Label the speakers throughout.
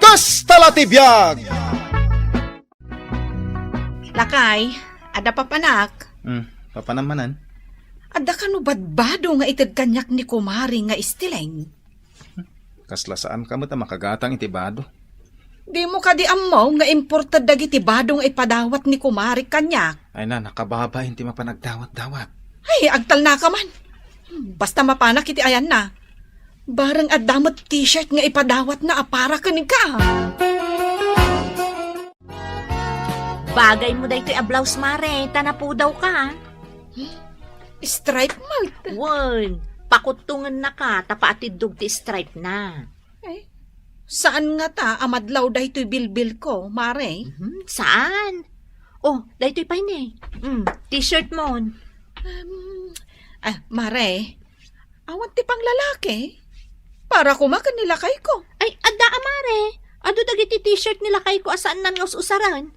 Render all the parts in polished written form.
Speaker 1: Basta Latibiyag!
Speaker 2: Lakay, ada pa panak.
Speaker 1: Papanamanan.
Speaker 2: Ada ka no badbado nga itad kanyak ni kumari nga istileng.
Speaker 1: Kasla saan ka mo ta makagatang itibado?
Speaker 2: Di mo ka di amaw nga imported dagiti badong ipadawat ni kumari kanyak.
Speaker 1: Ay na, nakababa, hindi mapanagdawat-dawat.
Speaker 2: Ay, agtal na ka man. Basta mapanak iti ayan na. Barang adamot t-shirt nga ipadawat na apara ka ni ka.
Speaker 3: Bagay mo dahito a blouse mare, tanapo daw ka.
Speaker 2: Stripe malt.
Speaker 3: Wan, pakutungan na ka, tapaatidog ti stripe na.
Speaker 2: Ay, saan nga ta amadlaw dahito'y bilbil ko, mare?
Speaker 3: Saan? Oh, dahito'y pa ini. T-shirt mo.
Speaker 2: Mare, awan ti pang lalaki. Para kumakan nila kay ko.
Speaker 3: Ay, ada amare. Ado dagiti t-shirt nila kay ko asaan nan nga usaran.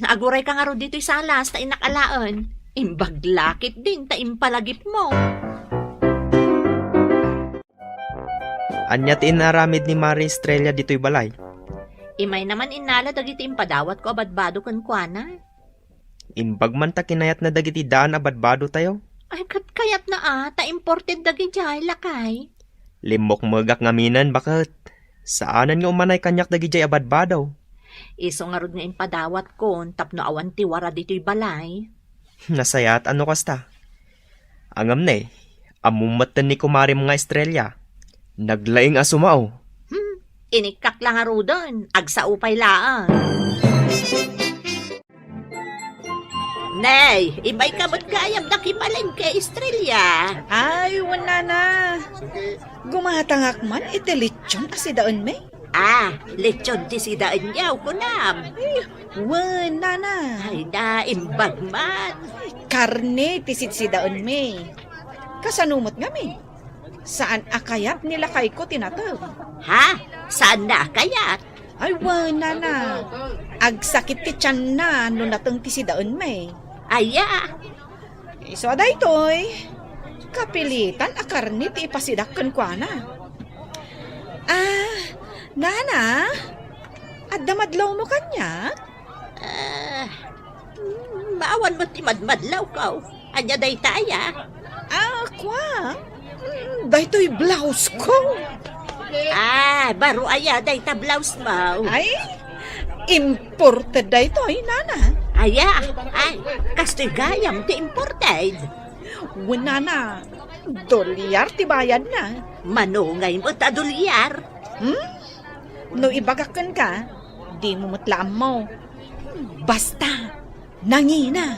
Speaker 3: Aguray ka nga ro dito'y salas, ta inakalaan. Imbaglakit din, ta impalagip mo.
Speaker 4: Anyat inaramid ni Mari Estrella dito'y balay.
Speaker 3: Imay naman inala dagiti impadawat ko abadbado kan kuana.
Speaker 4: Imbag man ta kinayat na dagiti daan abadbado tayo.
Speaker 3: Ay, kayat na ta imported dagiti jay lakay.
Speaker 4: Limok magak ngaminan bakit? Saanan nga umanay kanyak dagiti abadbadaw?
Speaker 3: Iso nga rod nga impadawat ko, tapno awan tiwara dito'y balay.
Speaker 4: Nasayat ano kasta? Angam na amumatan ni kumari mga Estrella. Naglaing asumao.
Speaker 3: Inikak lang nga ro doon, agsa upay laan. Nay, ibay ka ba't kayam nakipaling kay Estrella?
Speaker 2: Ay, wala na. Gumatangak man, itilitsyon asi daon may.
Speaker 3: Lechon ti si daan yaw kunam.
Speaker 2: Wala na.
Speaker 3: Ay na, imbag man.
Speaker 2: Karne, tisid si daon may. Kasanumot nga may. Saan akayat nila kay ko tinatawag?
Speaker 3: Ha? Saan na kayat?
Speaker 2: Ay, wala na. Agsakit ti tiyan na, no natang ti si daon may.
Speaker 3: Aya,
Speaker 2: So, aday toy. Kapilitan a karne ti ipasidakan kwa na. Nana, addamadlaw mo kanya?
Speaker 3: maawan mo ti madmadlaw ka. Anya day taya.
Speaker 2: Kwa. Dahito'y blouse ko.
Speaker 3: Baro aya day ta blouse mo.
Speaker 2: Ay, imported dahito'y, nana.
Speaker 3: Aya, kastoy gayam ti imported.
Speaker 2: Wala na. Dolyar ti bayad na.
Speaker 3: Manungay mo ta dolyar.
Speaker 2: No ibagakan ka, di mo mutlaan mo. Basta, nangina.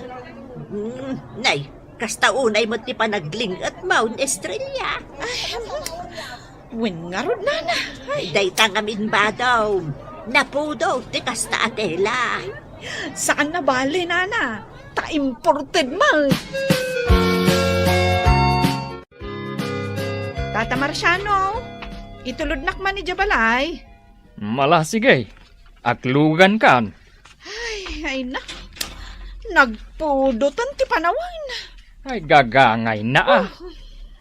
Speaker 3: Nay, kasta unay mo ti panagling at Mount Estrella.
Speaker 2: Wen nga rod, nana.
Speaker 3: Day tangamin ba daw? Napudo ti kasta atela.
Speaker 2: Saan na bali, nana? Ta-imported mo. Tata Marciano, itulod nakman ni Jabalay.
Speaker 5: Malah sige, aklugan kan.
Speaker 2: Ay na, nagpudotan ti panawan.
Speaker 5: Ay gagangay na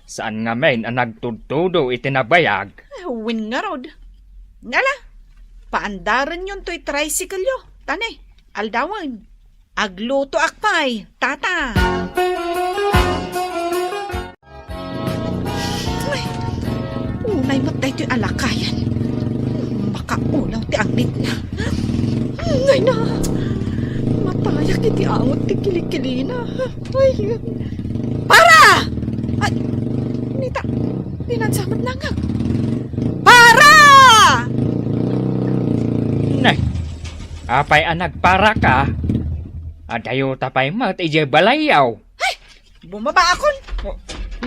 Speaker 5: Saan nga main ang nagtutudo itinabayag?
Speaker 2: Win nga rod. Ngala, paandaran yun to'y tricycle yo. Tane, aldawan. Agluto akpay, tata. Ay, unay mo't dahi to'y alakayan. Makaulaw ti anglit na. Ay na, mapayak iti angot ti kilikilina. Ay, para! Ay, nita, ninansamat na nga. Para!
Speaker 5: Nay, apay ang nagpara ka. Adayo tapay mat ije balayaw.
Speaker 2: Bumaba akon.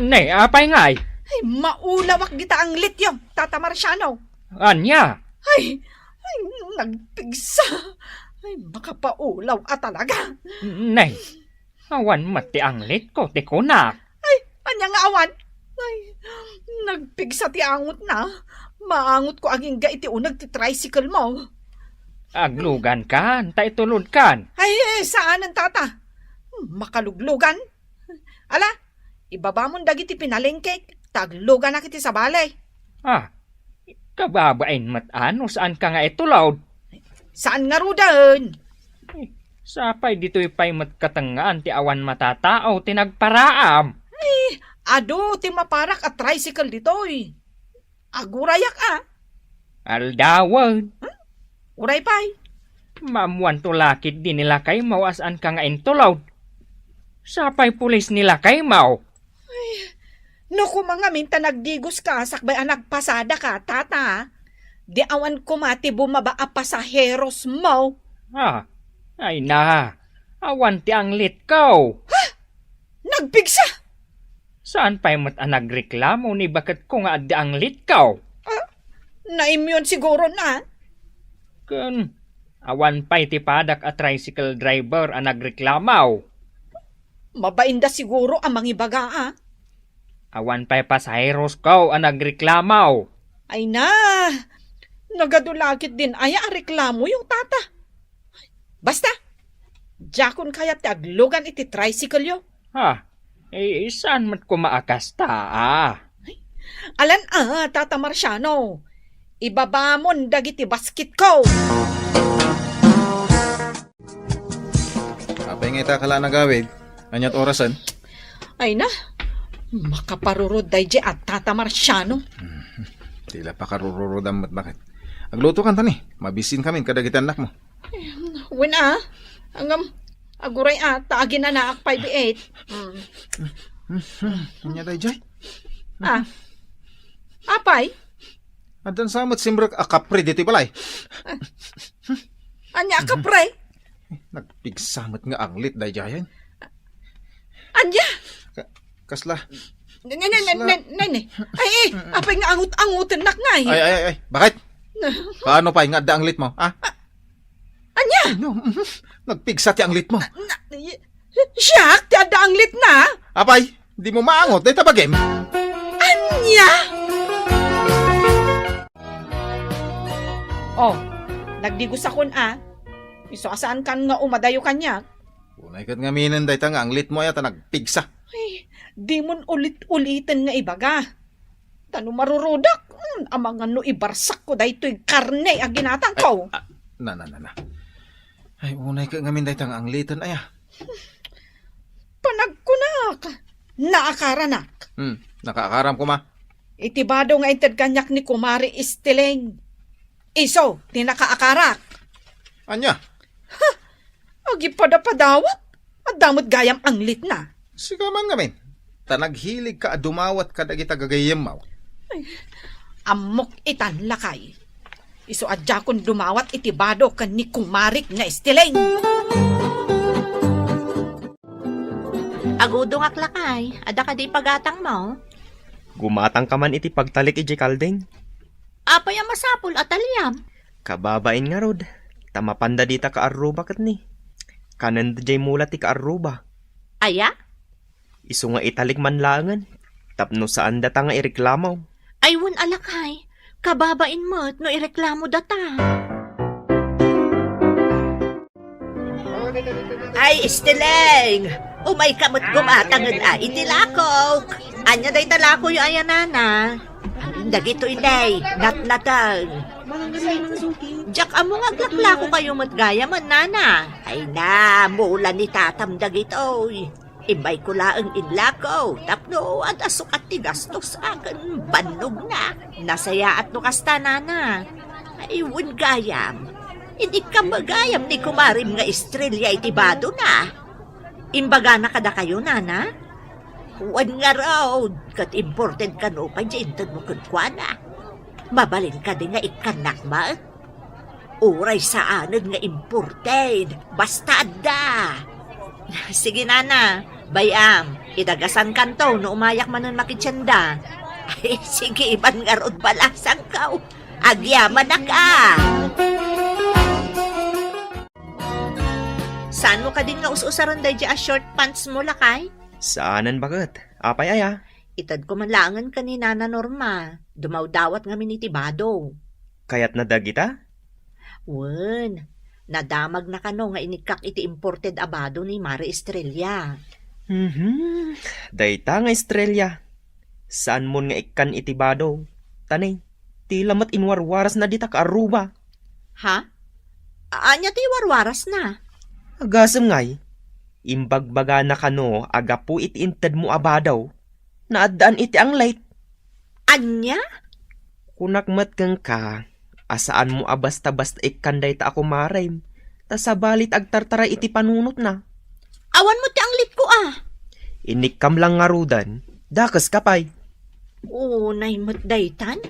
Speaker 5: Nay, apay ngay.
Speaker 2: Ay, maulawak gita ang lityo, Tata Marciano.
Speaker 5: Anya?
Speaker 2: Ay, nagpigsa. Ay, makapaulaw talaga.
Speaker 5: Nay, awan mati ang lit ko, tikunak.
Speaker 2: Ay, anya nga awan. Ay, nagpigsa ti angot na. Maangot ko aging ga iti unag ti tricycle mo.
Speaker 5: Aglugan kan, ta itulod kan.
Speaker 2: Ay, saan ang tata? Makaluglugan? Ala, ibaba mo dagiti pinalengke. Taglugan na kiti sa balay.
Speaker 5: Kababain matan o saan ka nga itulaw?
Speaker 2: Saan nga rudan?
Speaker 5: Sapay dito'y pa'y matkatangaan ti awan matatao tinagparaam.
Speaker 2: Ado, ti maparak at tricycle ditoy. Agurayak
Speaker 5: Aldawan,
Speaker 2: Uray pay.
Speaker 5: mamuan tulakit din nila kay mau asaan ka nga intulaw. Sapay pulis nila kay mau.
Speaker 2: No kung mga minta nagdigos ka, sakbay nagpasada ka, tata. Di awan kumati bumaba a pasaheros mo.
Speaker 5: Ay na, awan ti ang lit ko.
Speaker 2: Nagpigsa!
Speaker 5: Saan pa'y nagreklamo ni bakit ko nga adda ang lit ko?
Speaker 2: Naimyon siguro na.
Speaker 5: Kun, awan pa'y ti padak a tricycle driver ang nagreklamaw.
Speaker 2: Mabainda siguro ang mga ibaga
Speaker 5: Awan pa'y pasaheros ko ang nagreklamaw.
Speaker 2: Ay na, nagadulakit din aya ang reklamo yung tata. Basta, jakon kaya taglugan iti tricycle yo.
Speaker 5: Saan mat ko maakasta
Speaker 2: Alan tata Marciano, ibabamon dagiti basket ko.
Speaker 1: Apay nga itakala na gawid. Anyat orasan?
Speaker 2: Ay na, makaparurod day at tata Marciano.
Speaker 1: Tila pa karururodam at bakit? Agluto kan tani. Mabisin kami kadagitan anak mo.
Speaker 2: Win hanggang aguray taagin na naak 5-8.
Speaker 1: Anya day jay?
Speaker 2: Apay,
Speaker 1: Adan samot simbrak akapri dito balay.
Speaker 2: anya ka pre?
Speaker 1: Nagpigsamot nga anglit day jayan.
Speaker 2: Anya?
Speaker 1: Kasla.
Speaker 2: Nene. Ay, apay nga angutan nak nga
Speaker 1: Ay. Bakit? Paano pa nga da anglit mo?
Speaker 2: Anya?
Speaker 1: No, nagpigsa ti anglit mo.
Speaker 2: Siyak, ti ada anglit na.
Speaker 1: Apay, di mo maangot. Day tabagem.
Speaker 2: Anya? Oh, nagdigos akon Iso asaan kan nga umadayo kanya.
Speaker 1: Unay kat nga minan day nga anglit mo yata nagpigsa.
Speaker 2: Ay, di mon ulit-ulitin nga ibaga. Tano marurudak. Amang ano ibarsak ko daytoy karne a ginatang ko.
Speaker 1: Na. Ay, unay ka nga min day nga anglitan ay.
Speaker 2: Panagkunak. Naakaranak.
Speaker 1: Nakakaram ko ma.
Speaker 2: Itibado nga inted kanyak ni Kumari Istileng. Iso, tinakaakarak.
Speaker 1: Anya?
Speaker 2: Agi padapadawat. At damot gayam anglit na.
Speaker 1: Sigaman nga min. Tanaghilig ka dumawat ka dagita gagayem mo.
Speaker 2: Amok itan lakay. Iso adya kon dumawat itibado kan ni Kumarik nga Istileng.
Speaker 3: Agudo nga klakay, ada ka di pagatang mo.
Speaker 4: Gumatang ka man iti pagtalik iti kaldeng.
Speaker 3: Apay ang masapul at alyam.
Speaker 4: Kababain nga rod. Tamapanda dita ka arruba kat ni. Kanan da jay mula ti ka arruba.
Speaker 3: Aya?
Speaker 4: Isu nga italik man langan. Tapno saan data nga ireklamaw.
Speaker 3: Aywan alakay. Kababain mo't no ireklamo data. Ay, Esteleng! Umay kamot gumatangan itilakok. Anya day talako yung ayanana. Dagito inday, natnatang. Diyak amo nga glaklako kayo matgaya man, nana. Ay na, mula ni tatam dagito. Imbay ko laang inlako. Tapno, at asok at tigastos akin. Banog na. Nasaya at nukasta, nana. Ay, wun gayam. Hindi ka magayam ni kumarim nga Estrella itibado na. Imbaga na kada kayo, nana? Wan nga raw, kat important ka no pa dyan mo kudkwana. Mabalin ka din nga ikanak ma. Uray sa anod nga imported, basta da. Sige nana, bayam, idagasan kanto no umayak manon makitsanda. Ay, sige, iban nga rod balasang ka. Agyaman na ka. Saan mo ka din nga us-usaran day a short pants mo lakay?
Speaker 4: Saanan bagat? Apay aya?
Speaker 3: Itad ko manlangan ka ni Nana Norma. Dumawdawat nga minitibado.
Speaker 4: Kayat na dagita?
Speaker 3: Wen, nadamag na kano nga inikak iti imported abado ni Mari Estrella.
Speaker 4: Dayta nga Estrella. Saan mo nga ikan itibado? Tanay, Tila mat inwarwaras na dita ka Aruba.
Speaker 3: Ha? Anya ti warwaras na.
Speaker 4: Agasam ngay. Imbagbaga na kano aga po iti inted mo abadaw. Naadaan iti ang light.
Speaker 3: Anya?
Speaker 4: Kunakmat kang ka, asaan mo abasta-basta ikanday ta ako marem. Ta sabalit agtartara iti panunot na.
Speaker 3: Awan mo ti ang lit ko
Speaker 4: Inikam lang nga rudan, dakas kapay.
Speaker 3: Unay mo't daytan?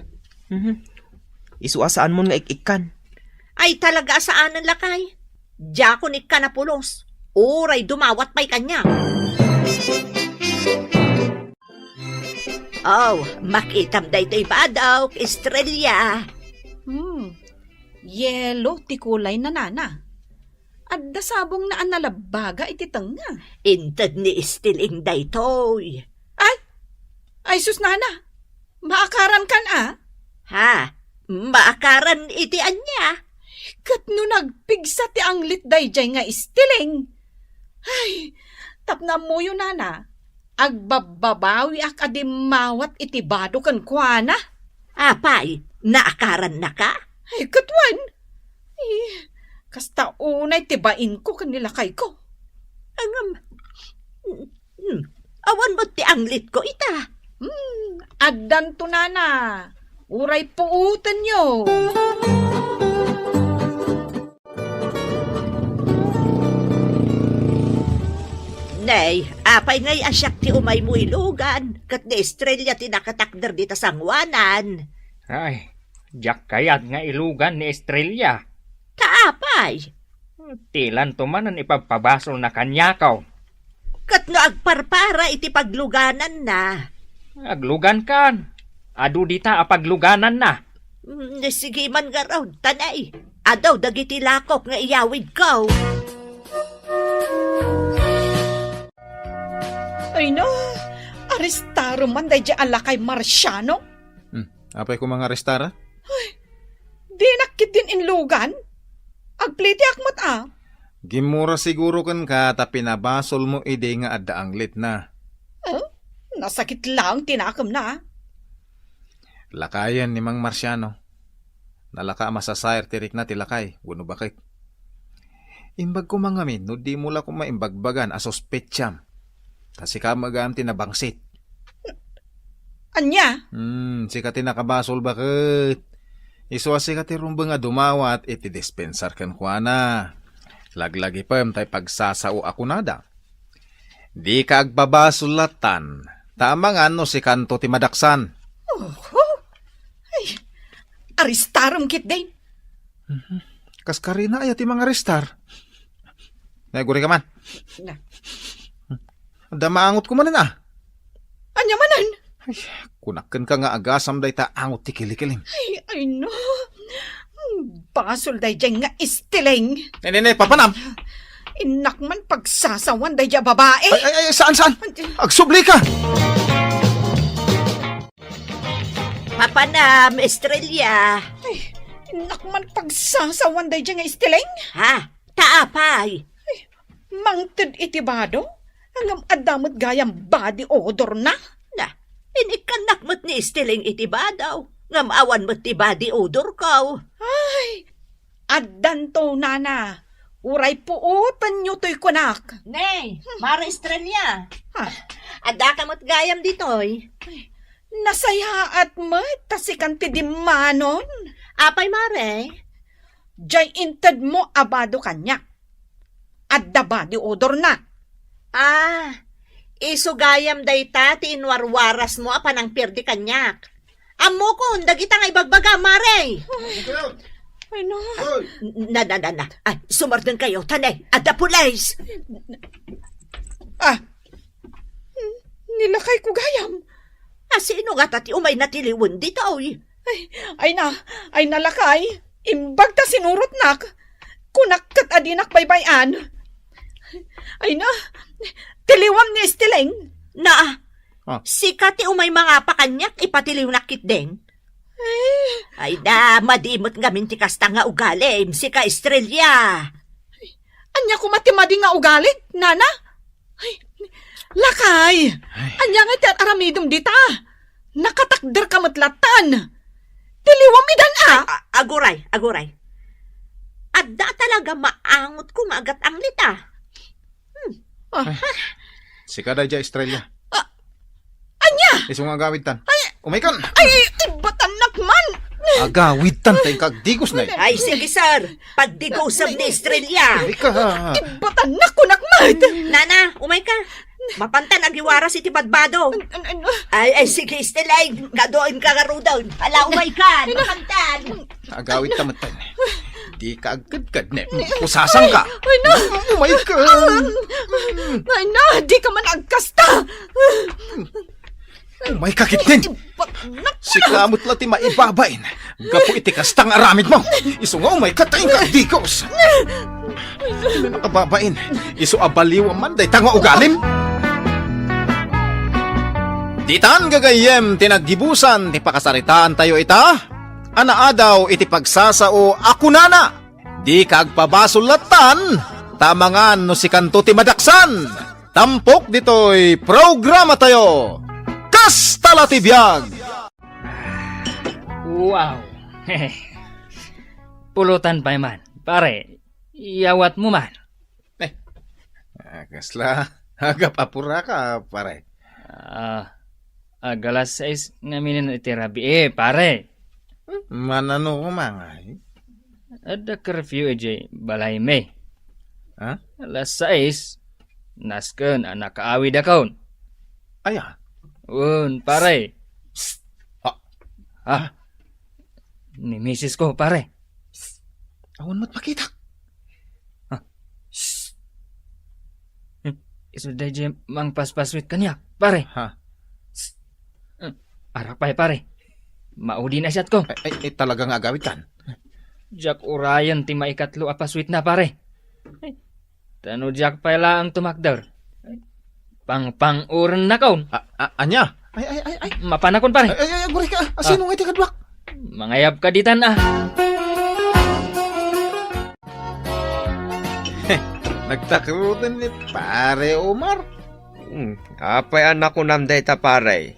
Speaker 4: Isu asaan mo nga ikikan.
Speaker 3: Ay talaga saanan lakay. Diya ko ni ka na pulos. Uray dumawat pa'y kanya. Oh, makitam daytoy badaw, Estrella.
Speaker 2: Yelo ti kulay na nana. Adda sabong na analabaga iti tanga.
Speaker 3: Intad ni istiling daytoy.
Speaker 2: Ay sus nana, maakaran kan
Speaker 3: Ha? Maakaran iti anya.
Speaker 2: Kat no nagpigsa ti anglit dayjay nga istiling. Ay, tapna mo yun nana. Agbababawi akadimawat iti bado kan kuana.
Speaker 3: Apay, naakaran na ka?
Speaker 2: Ay, katwan. Ay, kasta unay tibain ko kanila kay ko.
Speaker 3: Awan mo ti anglit ko ita.
Speaker 2: Addan to nana. Uray puutan nyo.
Speaker 3: Nay, apay ngay asyak ti umay mo ilugan. Kat ni Estrella ti nakatakder dita sangwanan.
Speaker 5: Ay, jak kayat nga ilugan ni Estrella.
Speaker 3: Kaapay.
Speaker 5: Tilan tumanan ipagpabasol na kanyakaw.
Speaker 3: Kat no agparpara iti pagluganan na.
Speaker 5: Aglugan kan. Adu dita apagluganan na.
Speaker 3: Sige man nga raw, tanay. Adaw dagiti lakok nga iyawid ko.
Speaker 2: Ay no, arestaro man dayjay alakay Marciano.
Speaker 1: Apay ko mga restara?
Speaker 2: Di nakit din inlugan. Agpliti akmat
Speaker 1: Gimura siguro kan ka ta pinabasol mo ide nga adda anglit na.
Speaker 2: Nasakit lang tinakam na.
Speaker 1: Lakayan ni Mang Marciano. Nalaka masasayar tirik na tilakay. Wano bakit? Imbag ko mga min, no di mula ko maimbagbagan asos petsyam. Kasi ka magam tinabangsit.
Speaker 2: Anya?
Speaker 1: Sika tinakabasol bakit? Iswasi ka tirumba nga dumawat iti dispensar kan kuana. Laglagi pa tay pagsasao ako nada. Di ka agbabasulatan. Tamang ano si kanto ti madaksan.
Speaker 2: Ay, aristarom kit din.
Speaker 1: Kaskarina ay ti mga restar. Naguri ka man.
Speaker 2: Na.
Speaker 1: Damaangot ko manan
Speaker 2: Anya manan?
Speaker 1: Kunakan ka nga agasam day ta angot ti kilikiling.
Speaker 2: Ay no. Basol dayjay nga istiling.
Speaker 1: Nene, papanam.
Speaker 2: Inak man pagsasawan dayjay babae.
Speaker 1: Ay, saan? Agsubli ka.
Speaker 3: Papanam, Estrella.
Speaker 2: Inak man pagsasawan dayjay nga istiling.
Speaker 3: Ha? Taapay.
Speaker 2: Mangted iti bado. Hanggang adamot gayang body odor na.
Speaker 3: Na, inikanak mo't ni istiling iti badaw. Ngamawan mo't ti body odor ko.
Speaker 2: Ay, addan to nana. Uray puutan nyo to'y kunak.
Speaker 3: Nay, Mara Estrella.
Speaker 2: Ha?
Speaker 3: Ada ka mo't gayam ditoy.
Speaker 2: Nasaya at mat, tasikan ti dimanon.
Speaker 3: Apay, Mare.
Speaker 2: Jay inted mo abado kanya. Adda body odor na.
Speaker 3: Isugayam dayta ti inwarwaras mo apanang pirdi kanyak. Amo ko, dagita nga ibagbaga, Mare.
Speaker 2: Ay no.
Speaker 3: Na. Ay, sumardon kayo, tanay. Adda pulays.
Speaker 2: Nilakay ko gayam.
Speaker 3: Sino nga tati umay natiliwan dito, oy?
Speaker 2: Ay nalakay. Imbag ta sinurot nak. Kunak kat adinak baybayan. Ay na. Tiliwam ni istiling.
Speaker 3: Na, sika ti umay mga pakanyak, ipatiliw nakit din. Ay na, madimot nga minti kasta nga ugalim, sika Estrella.
Speaker 2: Anya ko matimadi nga ugalit, nana? Ay, lakay! Anya nga iti aramidom dita. Nakatakder ka matlatan. tiliwam idan
Speaker 3: Aguray. Adda talaga maangot ko maagat ang lita.
Speaker 1: Sika da dya, Estrella.
Speaker 2: Anya!
Speaker 1: Iso nga agawid tan. Umaykan!
Speaker 2: Ay, batanak man!
Speaker 1: Agawid tan, tayo kagdigos na
Speaker 3: Ay, sige sir. Pagdigusab ni Estrella.
Speaker 1: Ika!
Speaker 2: Batanak ko nakmat!
Speaker 3: Nana, umay ka. Mapantan agiwara si Tibadbado. Ay, sige, Estelay. Gadoin ka garudaw. Ala, umay ka. Mapantan.
Speaker 1: Agawid tamat tan. Di ka agad-gad ne. Usasang ka!
Speaker 2: Ay na!
Speaker 1: Umaykan!
Speaker 2: Ay na! Di ka man agkasta!
Speaker 1: Umay kakitin!
Speaker 2: Batanak!
Speaker 1: Si kamot lang ti maibabain. Gapo iti kastang aramid mo. Iso nga umay katayin kagdigos. Nakababain. Iso abaliw ang manday tanga ugalim. Ditan gagayem tinaggibusan ti pakasaritaan tayo ita. Anaadaw iti pagsasao ako nana. Di kagpabasulatan. Tamangan no si kanto ti madaksan. Tampok dito'y programa tayo. Kastala ti biyag.
Speaker 5: Wow. Pulutan pa man. Pare, iyawat mo man.
Speaker 1: Kasla, agap apura ka, pare.
Speaker 5: Agalas 6 namin iti rabi. Pare.
Speaker 1: Manano ko mangay.
Speaker 5: Ada curfew ejay balay me.
Speaker 1: Ha?
Speaker 5: Alas 6. Nasken anak kaawid akaon.
Speaker 1: Aya.
Speaker 5: Pare.
Speaker 1: Ah.
Speaker 5: Ni misis ko, pare.
Speaker 1: Awan mo't makita.
Speaker 5: Isuday jay mang paspaswit kanyak, pare.
Speaker 1: Ha?
Speaker 5: Arak pare. Maudi na siyat ko.
Speaker 1: Ay, talaga nga agawid kan.
Speaker 5: Jack Urayan ti maikatlo apaswit na, pare. Tano Jack pala ang tumakdar. Pang-uran na kaon.
Speaker 1: Anya? Ay.
Speaker 5: Mapanakon, pare.
Speaker 1: Ay, guri ka. Sino nga iti kadwak?
Speaker 5: Mangayab ka ditan,
Speaker 1: Nagtakrutan ni pare Omar.
Speaker 4: Apay anak ko namday ta pare.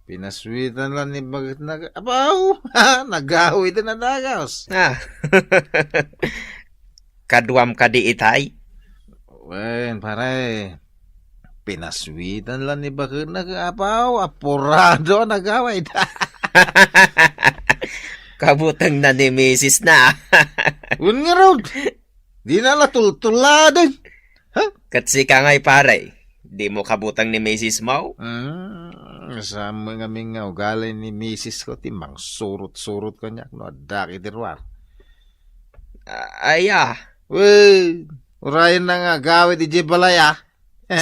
Speaker 1: Pinaswitan lang ni bagit abaw. Nagawid na nagaos.
Speaker 4: Kaduam ka di itay.
Speaker 1: Wen, pare. Pinaswitan lang ni bagit abaw. Apurado nagawid.
Speaker 4: Kabutang na ni Mrs. na.
Speaker 1: Un nga raw. Di na latultuladan.
Speaker 4: Katsi ka ngay pare. Di mo kabutang ni Mrs. mo?
Speaker 1: Sa mga nga ugali ni Mrs. ko, timang surut-surut ko niya. No, daki dirwar.
Speaker 4: Aya.
Speaker 1: Wey, urayan na nga gawid di balaya.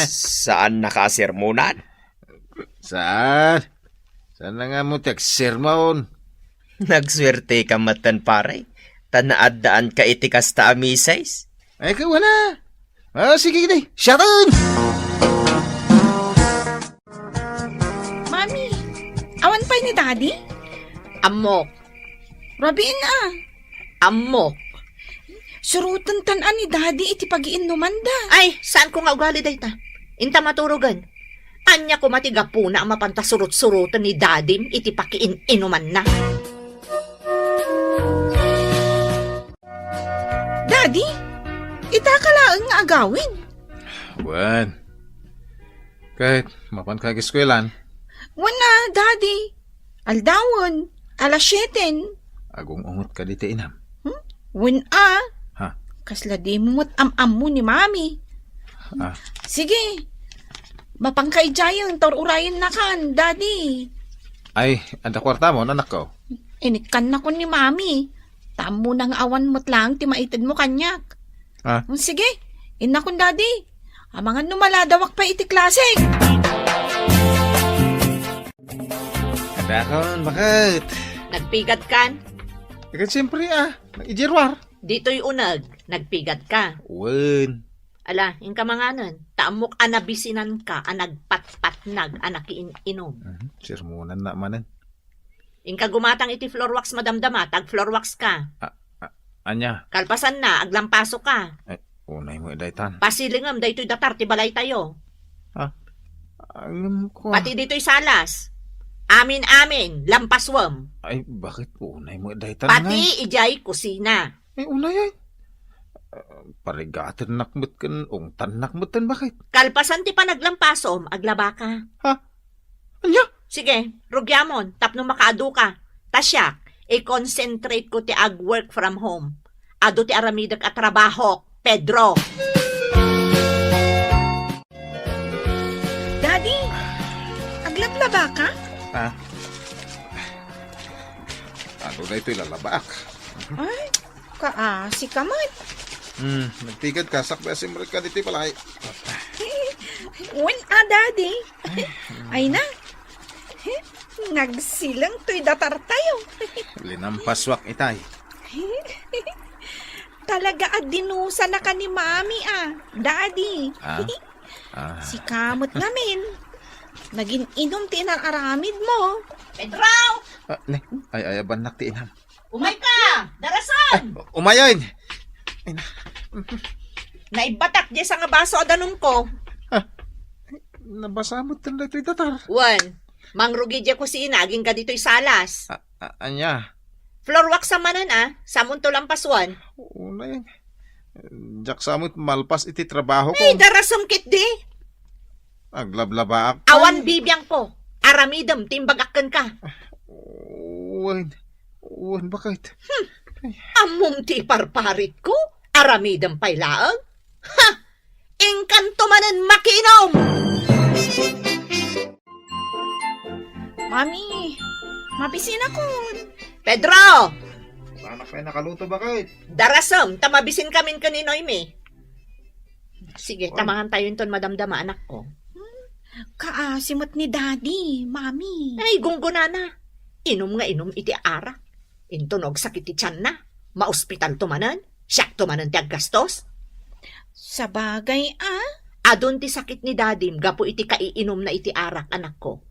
Speaker 4: Saan nakasermonan?
Speaker 1: Saan? Saan na nga mo sermon?
Speaker 4: Nagswerte ka matan pare. Tanaadaan ka itikas ta amisays.
Speaker 1: Ay, kawa na. Sige, gini. Sharon!
Speaker 2: Mami, awan pa ni Daddy?
Speaker 3: Amok.
Speaker 2: Rabiin na.
Speaker 3: Amok.
Speaker 2: Surutan tanan ni Daddy iti pag-iinuman da.
Speaker 3: Ay, saan ko nga ugali dayta? Inta maturugan. Anya ko matigapo na ang mapantasurot-surutan ni Dadim iti pakiin-inuman na.
Speaker 2: Daddy, itakalaang nga agawin.
Speaker 1: Wan. Kahit mapan kagiskwelahan,
Speaker 2: Wana, Daddy. Aldawon, alas 7.
Speaker 1: agong ungot ka dito inam.
Speaker 2: Wan
Speaker 1: Ha?
Speaker 2: Kasla di mo am mo ni Mami. Sige. Mapangkaijayang torurayan na kan, Daddy.
Speaker 1: Ay, anda kwarta mo, anak ko.
Speaker 2: Inikan na ko ni Mami. Tamo nang awan mo't lang, timaitid mo kanyak. Sige, ina kun Daddy. Amangan numaladawak pa iti klase.
Speaker 1: Kadakon, bakit?
Speaker 3: Nagpigad kan?
Speaker 1: Ikat siyempre nag-ijirwar.
Speaker 3: Dito'y unag. Nagpigad ka.
Speaker 1: Wan.
Speaker 3: Ala, yung kamanganan. Taamok anabisinan ka, anagpat-patnag, anakiin-inom.
Speaker 1: Sirmunan na manan.
Speaker 3: Yung kagumatang iti floor wax madamdama, tag floor wax ka.
Speaker 1: Anya?
Speaker 3: Kalpasan na, aglampaso ka.
Speaker 1: Unay mo idaytan.
Speaker 3: Pasilingam, dayto'y datar, tibalay tayo.
Speaker 1: Ang ko.
Speaker 3: Pati dito'y salas. Amin-amin, lampaswam.
Speaker 1: Ay, bakit unay mo day tanangay?
Speaker 3: Pati ijay kusina.
Speaker 1: Ay, unay ay. Parigatin nakmut kan, ungtan nakmutan bakit?
Speaker 3: Kalpasan ti pa naglampasom, aglaba ka.
Speaker 1: Anya?
Speaker 3: Sige, rugyamon, tapno makaadu ka. Tasyak, i-concentrate ko ti ag-work from home. Ado ti aramidag at trabaho, Pedro.
Speaker 2: Daddy, aglablaba ka?
Speaker 1: Ano na ito ilalabak?
Speaker 2: Ay, kaasi ka man.
Speaker 1: Nagtigad ka, sakba si Marika dito palay.
Speaker 2: Daddy. Ay na. Nagsilang to'y datar tayo.
Speaker 1: Linampaswak itay.
Speaker 2: Talaga at dinusa na ka ni Mami Daddy. Si kamot namin. Naging inom tinararamid mo.
Speaker 3: Pedro!
Speaker 1: Ay, banak ti inam.
Speaker 3: Umay ka! Darasan!
Speaker 1: Umayon!
Speaker 3: Naibatak di sa nga baso adanong ko.
Speaker 1: Nabasa mo tanda ito datar.
Speaker 3: Wan, mangrugi di ko si inaging ka dito'y salas.
Speaker 1: Anya?
Speaker 3: Floor wax sa manan Samun to lampaswan.
Speaker 1: Unay. Jak samot malpas iti trabaho ko.
Speaker 3: Ay, darasam kit di.
Speaker 1: Aglablaba
Speaker 3: Awan bibiyang ko. Aramidam, timbagakan ka.
Speaker 1: Uwan, bakit?
Speaker 3: Amum ti parparit ko. Aramidam pailaang. Ha! Engkanto manan makinom!
Speaker 2: Mami, mabisin ako.
Speaker 3: Pedro!
Speaker 1: Anak kayo nakaluto bakit?
Speaker 3: Darasam, tamabisin kamin kaninoy me. Sige, tamahan tayo ton madamdama anak ko.
Speaker 2: Kaasimot ni Daddy, Mami.
Speaker 3: Ay, gungunana. Inom nga inom iti arak. Intunog sakit ti tiyan na. Maospital tumanan. Siyak tumanan ti aggastos.
Speaker 2: Sa bagay,
Speaker 3: Adon ti sakit ni dadim, gapo iti kaiinom na iti arak, anak ko.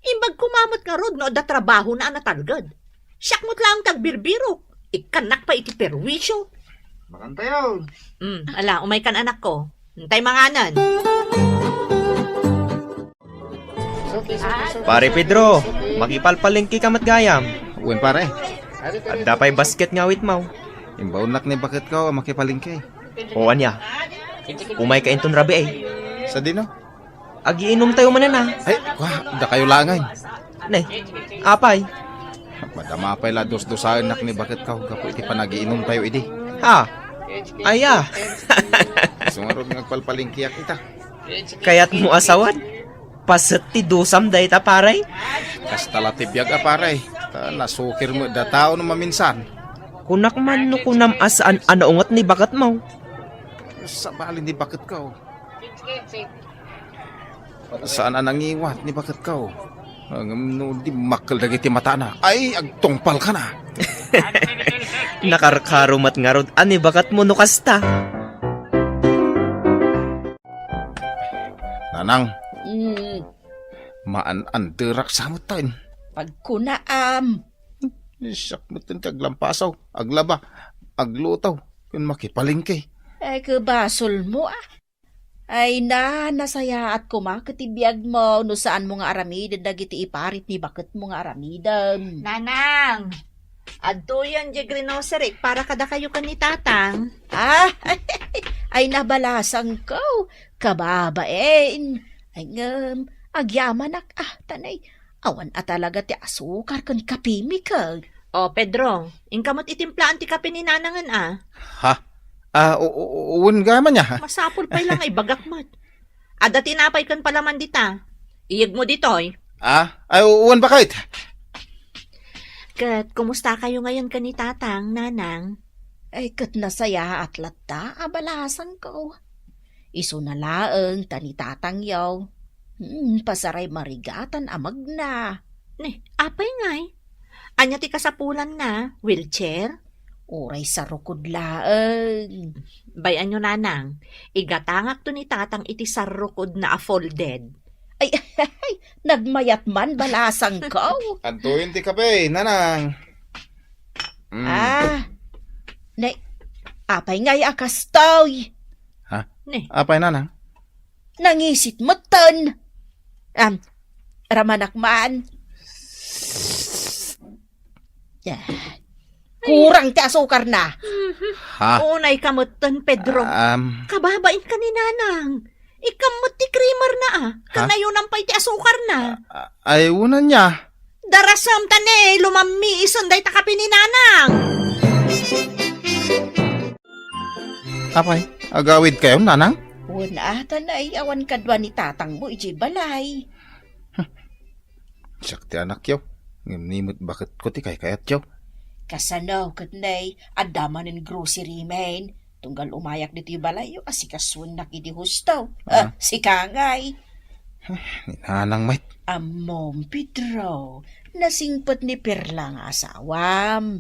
Speaker 3: Imbag kumamot nga rod, no, da trabaho na anatalgad. Siyak mo't lang tagbirbiro. Ikanak pa iti perwisyo.
Speaker 1: Makanta yun.
Speaker 3: Ala, umay kan anak ko. Hintay manganan.
Speaker 4: Pare Pedro, makipalpalengki ka matgayam.
Speaker 1: Uwan pare.
Speaker 4: At dapay basket nga wit mau.
Speaker 1: Imbaunak ni bakit ka makipalingke.
Speaker 4: O anya, umay ka inton rabi ay.
Speaker 1: Sa dino?
Speaker 4: Agiinom tayo manan
Speaker 1: Ay, da kayo langay.
Speaker 4: Nay, apay.
Speaker 1: Madama pa ila dos-dosahan nak ni bakit ka kapo iti panagiinom tayo idi.
Speaker 4: Ha? Aya,
Speaker 1: Sumarod ngagpalpalingkiyak kita.
Speaker 4: kaya't mo asawan. Pasat ti dusam day ta paray.
Speaker 1: Kastala tibiyag pare. Nasukir mo da tao no maminsan.
Speaker 4: Kunak man no kunam asaan anaungat ni bakat mau.
Speaker 1: Sa balin ni bakit ka. Saan nangiwat ni bakit ka. No, di makal dagiti mata na. Ay, agtungpal ka na.
Speaker 4: Nakarkarumat nga rod ani bakat mo no kasta.
Speaker 1: Nanang, maan-anderak samot tayo.
Speaker 2: Pagkunaam.
Speaker 1: Siyak mo tin aglampasaw, aglaba, aglutaw, kung makipalingke.
Speaker 2: Ay, kabasol mo Ay nasaya at kumakatibiyag mo no saan mo nga aramidan dagiti iparit ni bakit mo nga aramidan.
Speaker 3: Nanang! Adto yan di grinoserik para kada kayo kan ni tatang.
Speaker 2: Ay nabalasang ko. Kababain. Ay agyaman tanay. Awan talaga ti asukar kan kapimi ka.
Speaker 3: O, Pedro, ingkamot itimplaan ti kape ni nanangan
Speaker 1: Ha? Uwan gaman niya.
Speaker 3: Masapol pa lang ay bagakmat. Ada tinapay kan palaman dita. Iyag mo ditoy.
Speaker 1: Uwan bakit?
Speaker 3: Kat, kumusta kayo ngayon ka ni tatang, nanang?
Speaker 2: Ay kat nasaya at lata abalasan ko. Iso na laeng tani tatang yaw. Pasaray marigatan amag na.
Speaker 3: Apay ngay. Anya ti kasapulan na, wheelchair?
Speaker 2: Oray sa rukod laeng.
Speaker 3: Bayan nyo nanang, igatangak to ni tatang iti sarukod na folded.
Speaker 2: Ay, nagmayat man balasang ko.
Speaker 1: Antuin ti kape, nanang.
Speaker 2: Apay ngay akastoy.
Speaker 1: Apay nanang?
Speaker 2: Nangisit mo ton. Ramanak man. Kurang ti asukar na.
Speaker 1: Ha?
Speaker 3: Unay kamutan, Pedro. Kababain ka ni Nanang. Ikamot ti creamer na Kanayon ang pay ti asukar na.
Speaker 1: Ay, una niya.
Speaker 3: Darasam tane, lumami ison day takapi ni Nanang.
Speaker 1: Apay, agawid kayo, nanang?
Speaker 2: Una, tanay, awan kadwa ni tatang mo, iji balay.
Speaker 1: Sakti anak yaw. Ngimnimot bakit ko ti kay kayat yaw.
Speaker 2: Kasanaw, katnay, adaman ng grocery man. Tunggal umayak dito yung balay, yung asikasun na kiti hustaw. Si Kangay.
Speaker 1: Nanang mait.
Speaker 2: Amom, Pedro, nasingpot ni Perla nga asawam.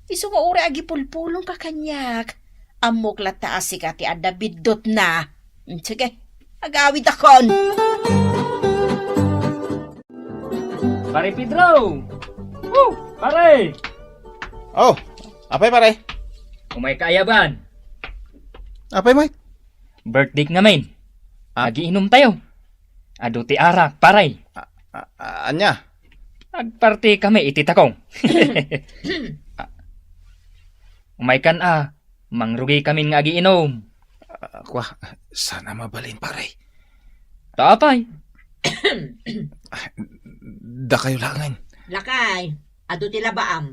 Speaker 2: Iso nga uri agi pulpulong kakanyak. Amok lata asikati ada bidot na. Sige, agawid akon.
Speaker 5: Pare Pedro! Pare!
Speaker 1: Oh, apay pare?
Speaker 5: Umay kaayaban.
Speaker 1: Apay mait?
Speaker 5: Birthday nga main. Agiinom tayo. Ado ti arak, paray.
Speaker 1: Anya?
Speaker 5: Agparty kami iti takong. Umay kan mangrugi kami nga agiinom.
Speaker 1: Kwa, sana mabalin pare.
Speaker 5: Tapay.
Speaker 1: Da kayo langan.
Speaker 3: Lakay, ado ti labaam.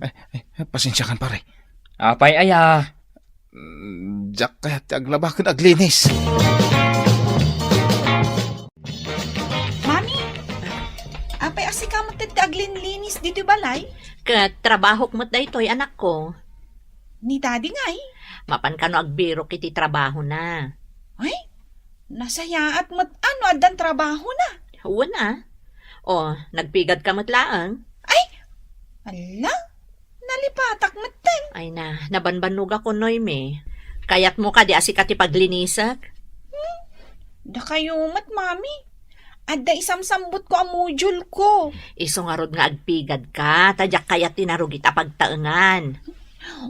Speaker 1: Pasensyakan pare.
Speaker 5: Apay aya.
Speaker 1: Diyak kaya ti aglabakan aglinis.
Speaker 2: Mami, apay asikamat ti aglinlinis dito yung balay?
Speaker 3: Katrabahok mo't daytoy anak ko.
Speaker 2: Ni daddy ngay.
Speaker 3: Mapan ka no agbiro kiti trabaho na.
Speaker 2: Ay, nasaya at mat ano adan trabaho na.
Speaker 3: Una. O, nagpigad ka matlaang.
Speaker 2: Ala, nalipatak mateng.
Speaker 3: Ay na, nabanbanog ako noy me. Kayat mo ka di asikati paglinisak.
Speaker 2: Da kayo mat, mami. Adda isamsambot ko ang module ko.
Speaker 3: Iso nga rod nga agpigad ka, tadyak kayat tinarugit apagtaengan.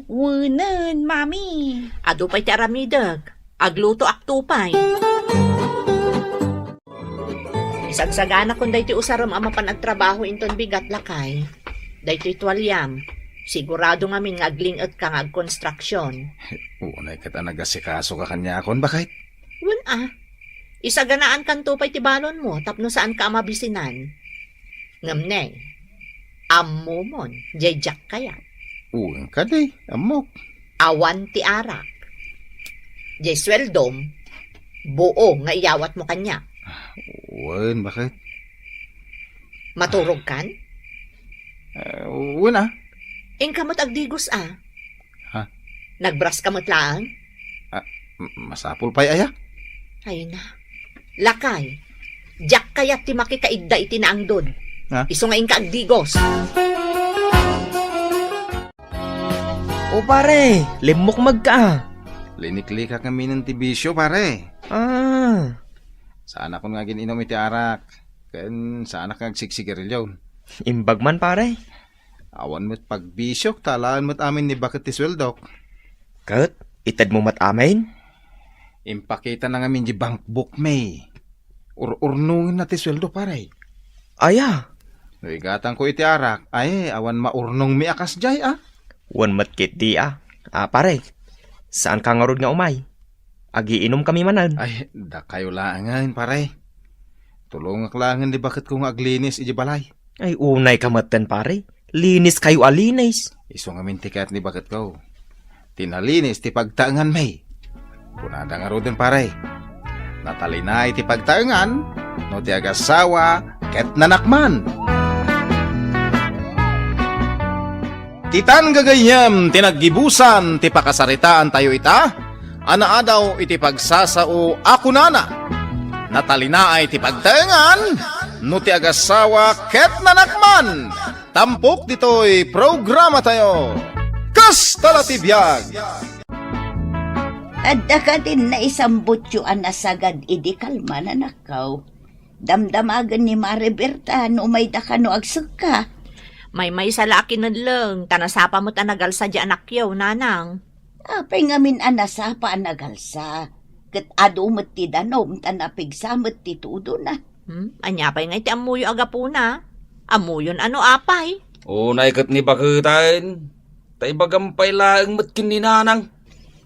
Speaker 2: Wunan, mami.
Speaker 3: Ado pa'y ti aramidag, agluto aktupay. Isagsagana kung dahi ti usaram amapan at trabaho inton bigat lakay. Dahi ti tuwalyam, sigurado ngamin nga aglingot ka nga agkonstruksyon.
Speaker 1: Unay kita nagasikaso ka kanya akon, bakit?
Speaker 3: Isaganaan kan tupay ti balon mo, tapno saan ka mabisinan. Ngamnay, ammumon, jayjak kaya.
Speaker 1: Uwang ka day, amok.
Speaker 3: Awan ti arak. Jay sweldom, buo nga iyawat mo kanya.
Speaker 1: Uwan, bakit?
Speaker 3: Maturog kan?
Speaker 1: Uwan
Speaker 3: Ing kamot agdigos
Speaker 1: Ha?
Speaker 3: Nagbras kamot lang?
Speaker 1: Masapul pa'y aya?
Speaker 3: Ay na. Lakay. Jak kayat ti makikaidda iti naangdod.
Speaker 1: Ha?
Speaker 3: Iso nga ing kaagdigos.
Speaker 4: O pare, limok magka.
Speaker 1: Linikli ka kami ng tibisyo, pare. Saan ako nga gininom iti arak. Ken saan ka nagsiksigarilyon.
Speaker 4: Imbag man pare.
Speaker 1: Awan mo't pagbisyok, talaan mo't amin ni bakit ti sweldok.
Speaker 4: Kat, itad mo matamin?
Speaker 1: Impakita na ngamin di bank book may. Urnungin na ti sweldo, pare.
Speaker 4: Aya,
Speaker 1: Igatan ko iti arak, ay awan maurnong mi akas jay
Speaker 4: wan matkit di pare, saan ka nga rod nga umay? Agiinom kami manan.
Speaker 1: Ay, da kayo langan, pare. Tulong aklangan di bakit kung aglinis iji balay.
Speaker 4: Ay unay kamatan pare, linis kayo alinis.
Speaker 1: Iso nga mintikat ni bakit ko. Tinalinis ti pagtaangan may. Kunada nga rodin, pare. Natalinay ti pagtaangan, no ti agasawa, ket nanakman. Titan gagayam, tinaggibusan, ti pakasaritaan tayo ita, anaadaw iti pagsasao ako nana. Natalinaay ti pagtaengan, no ti agasawa ket nanakman. Tampok dito'y programa tayo. Kasta ti biyag!
Speaker 6: Adda ka din na isambot yu anasagad idi kalma na nakaw. Damdamagan ni Mariberta no may da ka no agsuka.
Speaker 3: May sa laki na lang, tanasapa mo't anagal sa di anak yaw, nanang.
Speaker 6: Apay ngamin anasapa anagalsa. Kat ado mo't ti danom tanapigsa mo't ti tudo na.
Speaker 3: Anya pa'y nga iti amuyo agapuna. Amuyon ano apay?
Speaker 7: Unay kat ni bakitain. Tay bagampay laang matkin ni nanang.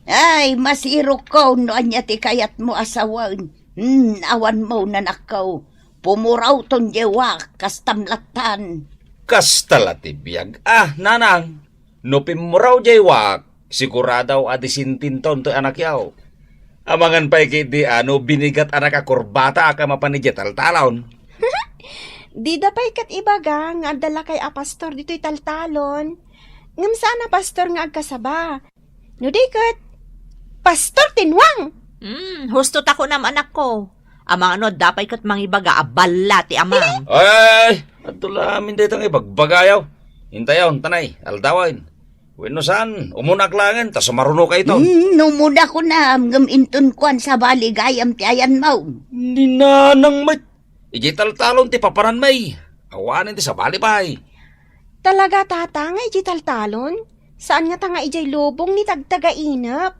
Speaker 6: Ay, masiro ko no anya ti kayat mo asawan. Awan mo na nakaw. Pumuraw ton jewa kastamlatan.
Speaker 7: Kastala ti biyag. Nanang. No pimuraw jaywak. Siguradaw adisintin ton to anak yaw. Amangan pa ikiti binigat anak akurbata ka mapanidya taltalon.
Speaker 8: Di da pa ikat ibaga nga adala kay a pastor dito'y taltalon. Ngam sana pastor nga agkasaba. No di kat, pastor tinwang.
Speaker 3: Husto tako nam anak ko. Amang dapay kat mangibaga abala ti amang.
Speaker 7: Ay, atulamin ditang ibagbagayaw. Hintayaw, tanay, aldawain. Weno saan, umunak langan, tas maruno ka ito.
Speaker 6: Numuna ko na, ngam intun kuan sa baligayam ti ayan mo.
Speaker 7: Ninanang mat. Iji taltalon ti paparan may. Awanin ti sa balipay.
Speaker 8: Talaga tata nga iji taltalon? Saan nga tanga ijay lubong ni tagtagainap?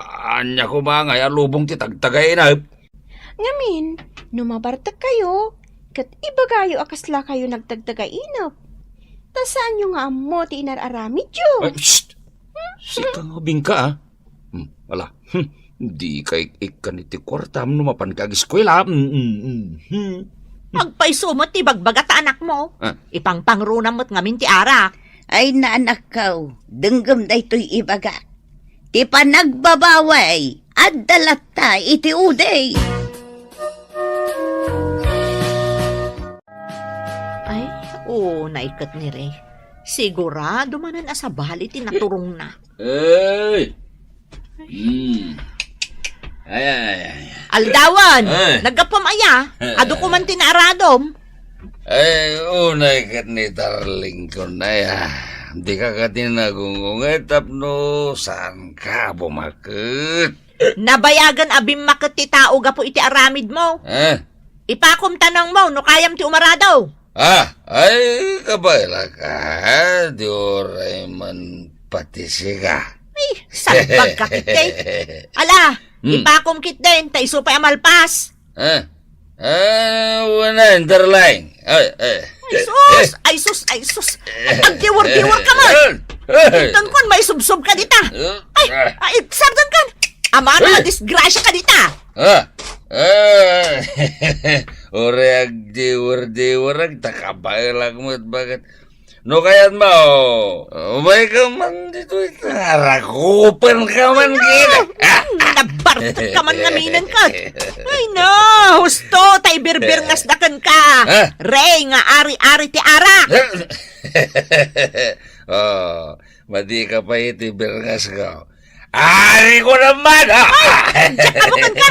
Speaker 7: Anya ko ba nga lubong ti tagtagainap?
Speaker 8: Ngamin, numabartag kayo, kat ibagayo akasla kayo nagtagtagainap. Ta saan yung nga amo ti inararamid yun?
Speaker 7: Ay, shht! Sika nga bingka Wala. Di kay ikan iti kwartam numapan kag-eskwela.
Speaker 3: Pagpaisumot ti bagbaga ta anak mo. Ipangpangrunam mo't ngamin ti arak.
Speaker 6: Ay naanak kaw, denggam da ito'y ibaga. Ti panagbabaway, at dalata iti uday.
Speaker 3: Ay, naikat ni Ray. Sigurado manan asa bali tinaturong na.
Speaker 7: Ay! Ay.
Speaker 3: Aldawan,
Speaker 7: Ay.
Speaker 3: nagkapam aya. Ado ko man tinaradom.
Speaker 7: Ay, unay kat ni darling ko na ya. Di ka katinagungungay tapno saan ka bumakit?
Speaker 3: Nabayagan abim makit ti tao gapo iti aramid mo. Ipakom tanong mo, no kayam ti umaradaw.
Speaker 7: Ay, kabayla ka. Di oray man patisiga.
Speaker 3: Ay, salbag ka kitay. Ala, ipakom kit din, taiso pa amalpas.
Speaker 7: Wala, darling.
Speaker 3: Ay sus. Agdiwar-diwar ka man. Iton kon may subsob ka dita. Ay, sardan kan. Ama na disgrasya ka dita.
Speaker 7: Ore agdiwar-diwar, takabay lang mo at bakit. No kaya't mo, umay ka man dito, harakupan ka man kita.
Speaker 3: Nabartag ka man ngaminan ka. Ay no, husto, tay birbir ngasdakan ka. Rey, nga ari-ari ti arak.
Speaker 7: Madi ka pa iti birngas ko. Ari ko naman!
Speaker 3: Diyak kabukan ka.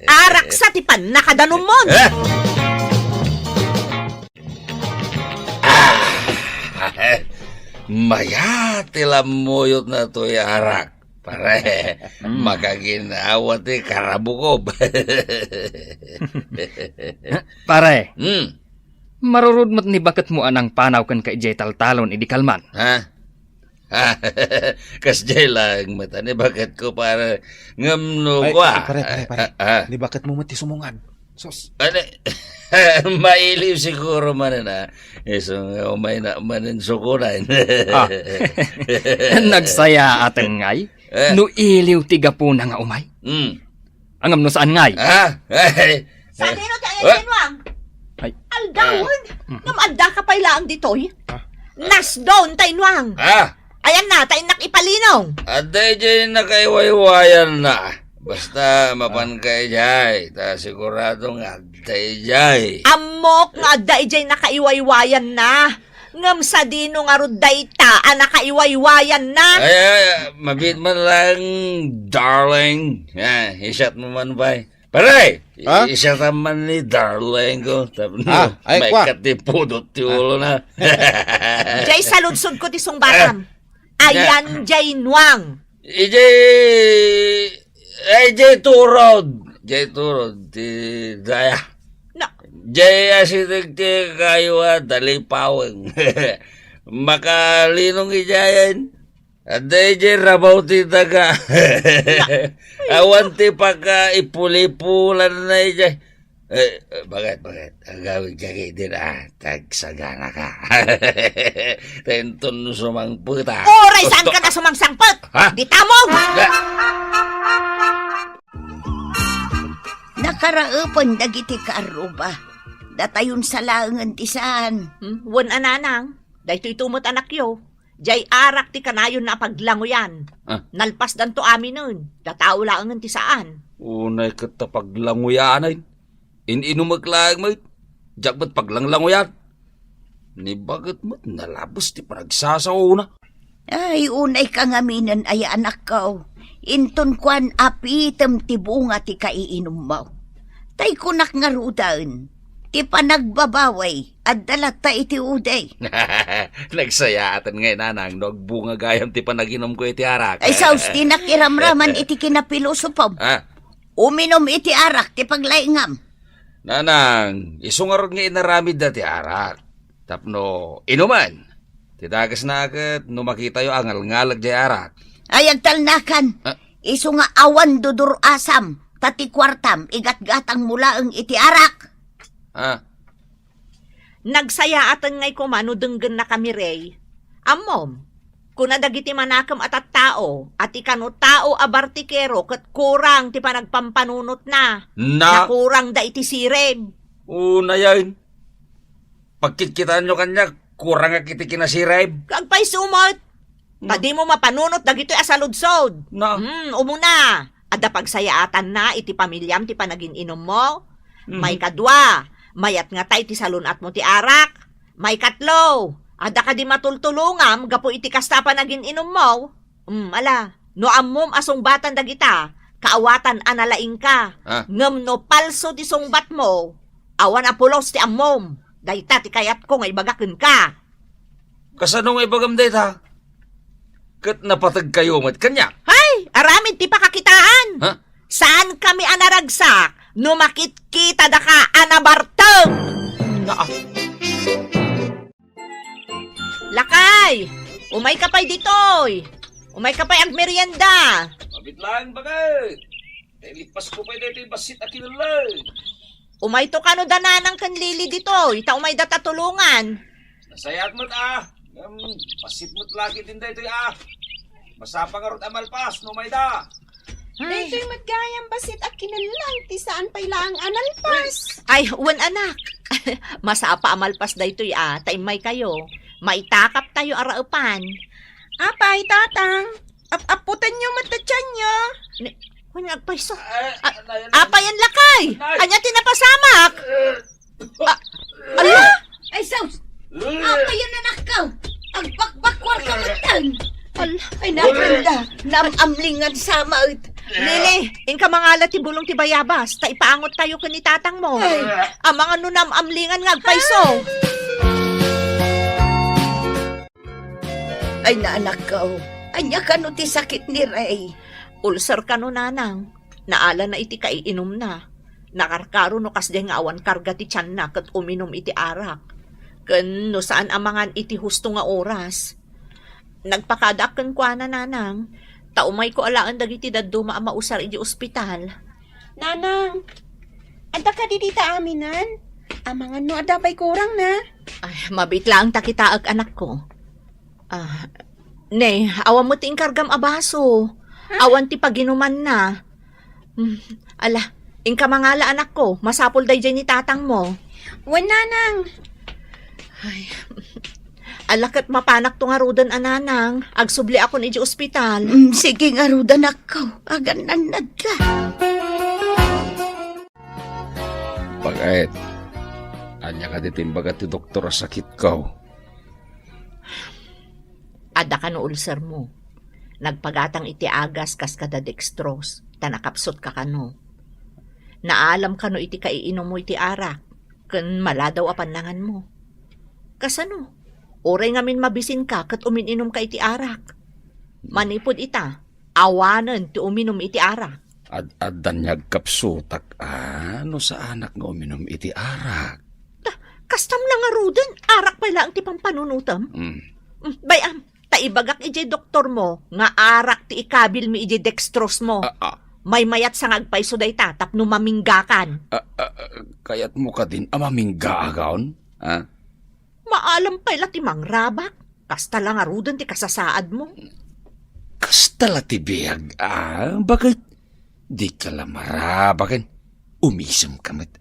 Speaker 3: Arak sa tipan nakadanom mo.
Speaker 7: Mayati lamuyot na to arak. Pare, makaginawa ti karabukob.
Speaker 5: Pare, marurud mat ni bakit mo anang panaw kan kay Jay taltalon idi kalman.
Speaker 7: Kasjay lang mata ni bakit ko para ngamno ko.
Speaker 1: Pare. Di bakit mo mati sumungan? Sos.
Speaker 7: Mailiw siguro man na. So, umay na manin sukuran.
Speaker 5: Nagsaya aten ngay. No iliw tiga po na nga umay. Angam no saan ngay?
Speaker 3: Sa dino ti ayan wang? Aldawan, namadda ka pa ilaang ditoy. Nasdown tainwang. Ayan na, tayo nakipalinong.
Speaker 7: Aday dyan nakaiwaywayan na. Basta mapan kay jay. Ta sigurado nga aday jay.
Speaker 3: Amok nga aday jay nakaiwaywayan na. Ngam sa dino nga ruday ta, nakaiwaywayan na.
Speaker 7: Ay, mabit man lang, darling. Isyat mo man ba? Pare, isyat man ni darling ko. Tapos may katipudot ti ulo na.
Speaker 3: Jay saludsod ko ti sungbatam. Ayan jay nuang.
Speaker 7: Jay turod. Ti daya.
Speaker 3: No.
Speaker 7: Jay asitig ti kayo dalipaweng. Makalinong ijayan. Aday jay rabaw ti daga. Awan ti pagka ipulipulan na ijay. Bakit? Agawin kaki din tagsagana ka. Tenton sumang puta.
Speaker 3: Oray, saan ka na sumangsangpot?
Speaker 7: Ha?
Speaker 3: Di tamog!
Speaker 6: Nakaraapan dagiti kaaruba. Datayon sa langan tisan.
Speaker 3: Wan ananang, dahito itumot anak yo. Jay arak ti kanayon na paglangoyan.
Speaker 7: Ah.
Speaker 3: Nalpas dan to amin nun. Datao lang ti saan.
Speaker 7: Unay kita paglanguyanan. Inumaglaag mo. Jak ba't paglanglanguyan? Ni bagat mo nalabos ti panagsasauna.
Speaker 6: Ay, unay kangaminan ay anak ko. Inton kwan apitem ti bunga ti kaiinom mo. Tay kunak nga rudan. Ti panagbabaway at dalata iti uday.
Speaker 7: Nagsayatan ngayon nanang nagbunga gayam ti panaginom ko iti arak.
Speaker 6: Ay saus ti nakiramraman iti kinapilusupam.
Speaker 7: Ah,
Speaker 6: Uminom iti arak ti paglaingam.
Speaker 7: nanang, isungar nga inaramid na ti arak. Tapno, inuman. Tidagas na agad, no makita yung angal-ngalag di arak.
Speaker 6: Ay agtalnakan.
Speaker 7: Ah.
Speaker 6: Isu nga awan dudur asam. Tati kwartam igat-gatang mula ang iti arak.
Speaker 7: Ah,
Speaker 3: Nagsayaatan ngay kumano denggen na kami rey. Amom, kuna dagiti manakam at tao, at ikano tao abartikero kat kurang ti panagpampanunot na.
Speaker 7: na,
Speaker 3: Nakurang da iti sirem.
Speaker 7: una yan. Pagkikitaan nyo kanya, kurang nga kiti kinasirayb.
Speaker 3: Kagpay sumot. Tadi mo mapanunot dagito asaludsod.
Speaker 7: Na,
Speaker 3: Umuna. Ada pagsayaatan na iti pamilyam ti panagin inom mo.
Speaker 7: Mhm.
Speaker 3: May kadwa. Mayat nga tay ti salunat mo ti arak. May katlo. Ada ka di matultulungam gapo iti kasta panagin inom mo. Ala. No ammom asungbatan dagita. Kaawatan analaing ka.
Speaker 7: Ah.
Speaker 3: Ngem no palso ti sungbat mo. Awan apulos ti ammom. Dayta ti kayat ko nga ibagaken ka.
Speaker 7: kasano nga ibagam data? Kat napatag kayo mat kanya.
Speaker 3: Hay! Aramid ti pakakitaan!
Speaker 7: Ha?
Speaker 3: Saan kami anaragsak? Numakit kita da ka anabarteng!
Speaker 7: Na,
Speaker 3: Lakay! Umay ka pa'y ditoy! Umay ka pa'y agmerienda!
Speaker 7: mabitlaan bagay. Lipas ko pa dito yung basit at kinulay.
Speaker 3: Umay to kano dananang kanlili ditoy! Ta umay data tulungan!
Speaker 7: Nasayat mo't basit mo't lagi din dito Masapang arot amalpas, no may da.
Speaker 8: Dito'y magayang basit at kinalang ti saan pa'y laang analpas.
Speaker 3: Ay, uwan anak! Masapa amalpas daytoy taimay kayo. Maitakap tayo araupan.
Speaker 8: Apay, tatang. Aputan nyo matatyan nyo.
Speaker 3: Kung nagpaiso. Apa yan lakay! Anya tinapasamak! Ala!
Speaker 6: Ay saus. Apa yan anak ko? Agbakwar ka matang. Ay nakanda. Namamlingan sa maut.
Speaker 3: Lili, inka mga ti bulong ti bayabas, ta ipaangot tayo kani tatang mo. Ang mga nunam amlingan nga agpaiso.
Speaker 6: Ay naanak ko. Anya ka no ti sakit ni Ray.
Speaker 3: Ulcer ka no nanang. Naala na iti kaiinom na. Nakarkaro no kasde nga awan karga ti tiyan na kat uminom iti arak. Ken no saan amangan iti husto nga oras. Nagpakadak ken kwa na nanang. Taumay ko alaan dagiti daddo mausar iti ospital.
Speaker 8: Nanang, ada ka di dita aminan? Amangan no ada pa'y kurang na.
Speaker 3: Ay, mabitla ang takitaag anak ko. Ne, awan mo ting kargam abaso. Awan ti paginuman na. Ala, ingka mangala anak ko, masapol day dyan ni tatang mo.
Speaker 8: Wan nanang.
Speaker 3: Ay, alakat mapanak tong arudan ananang. Agsubli ako ni di ospital.
Speaker 6: Sige nga rudan ako. Agananad ka.
Speaker 7: Pagait, anya ka ditimbagat ti doktor sakit ko.
Speaker 3: Ada ka no ulcer mo. Nagpagatang iti agas kas kada dextrose. Tanakapsot ka kano. Naalam ka no iti kaiinom mo iti arak. Ken maladaw apanangan mo. Kasano? Oray ngamin mabisin ka kat umininom ka iti arak. Manipod ita. Awanan ti uminom iti arak.
Speaker 7: Ad-danyag kapsutak, ano sa anak nga uminom iti arak?
Speaker 3: Kastam lang arudan. Arak pala ang ti pampanunutam. Bayam, taibagak iti doktor mo. Nga arak ti ikabil mi iti dextrose mo. May mayat sa ngagpaiso day ta, tapno maminggakan.
Speaker 7: Kayat mo ka din amamingga agaon? Ha?
Speaker 3: Maalam pa ila ti mangrabak. Kasta lang arudan ti kasasaad mo.
Speaker 7: Kastala ti biyag, bakit? Di ka lamarabakan. Umisam ka mat,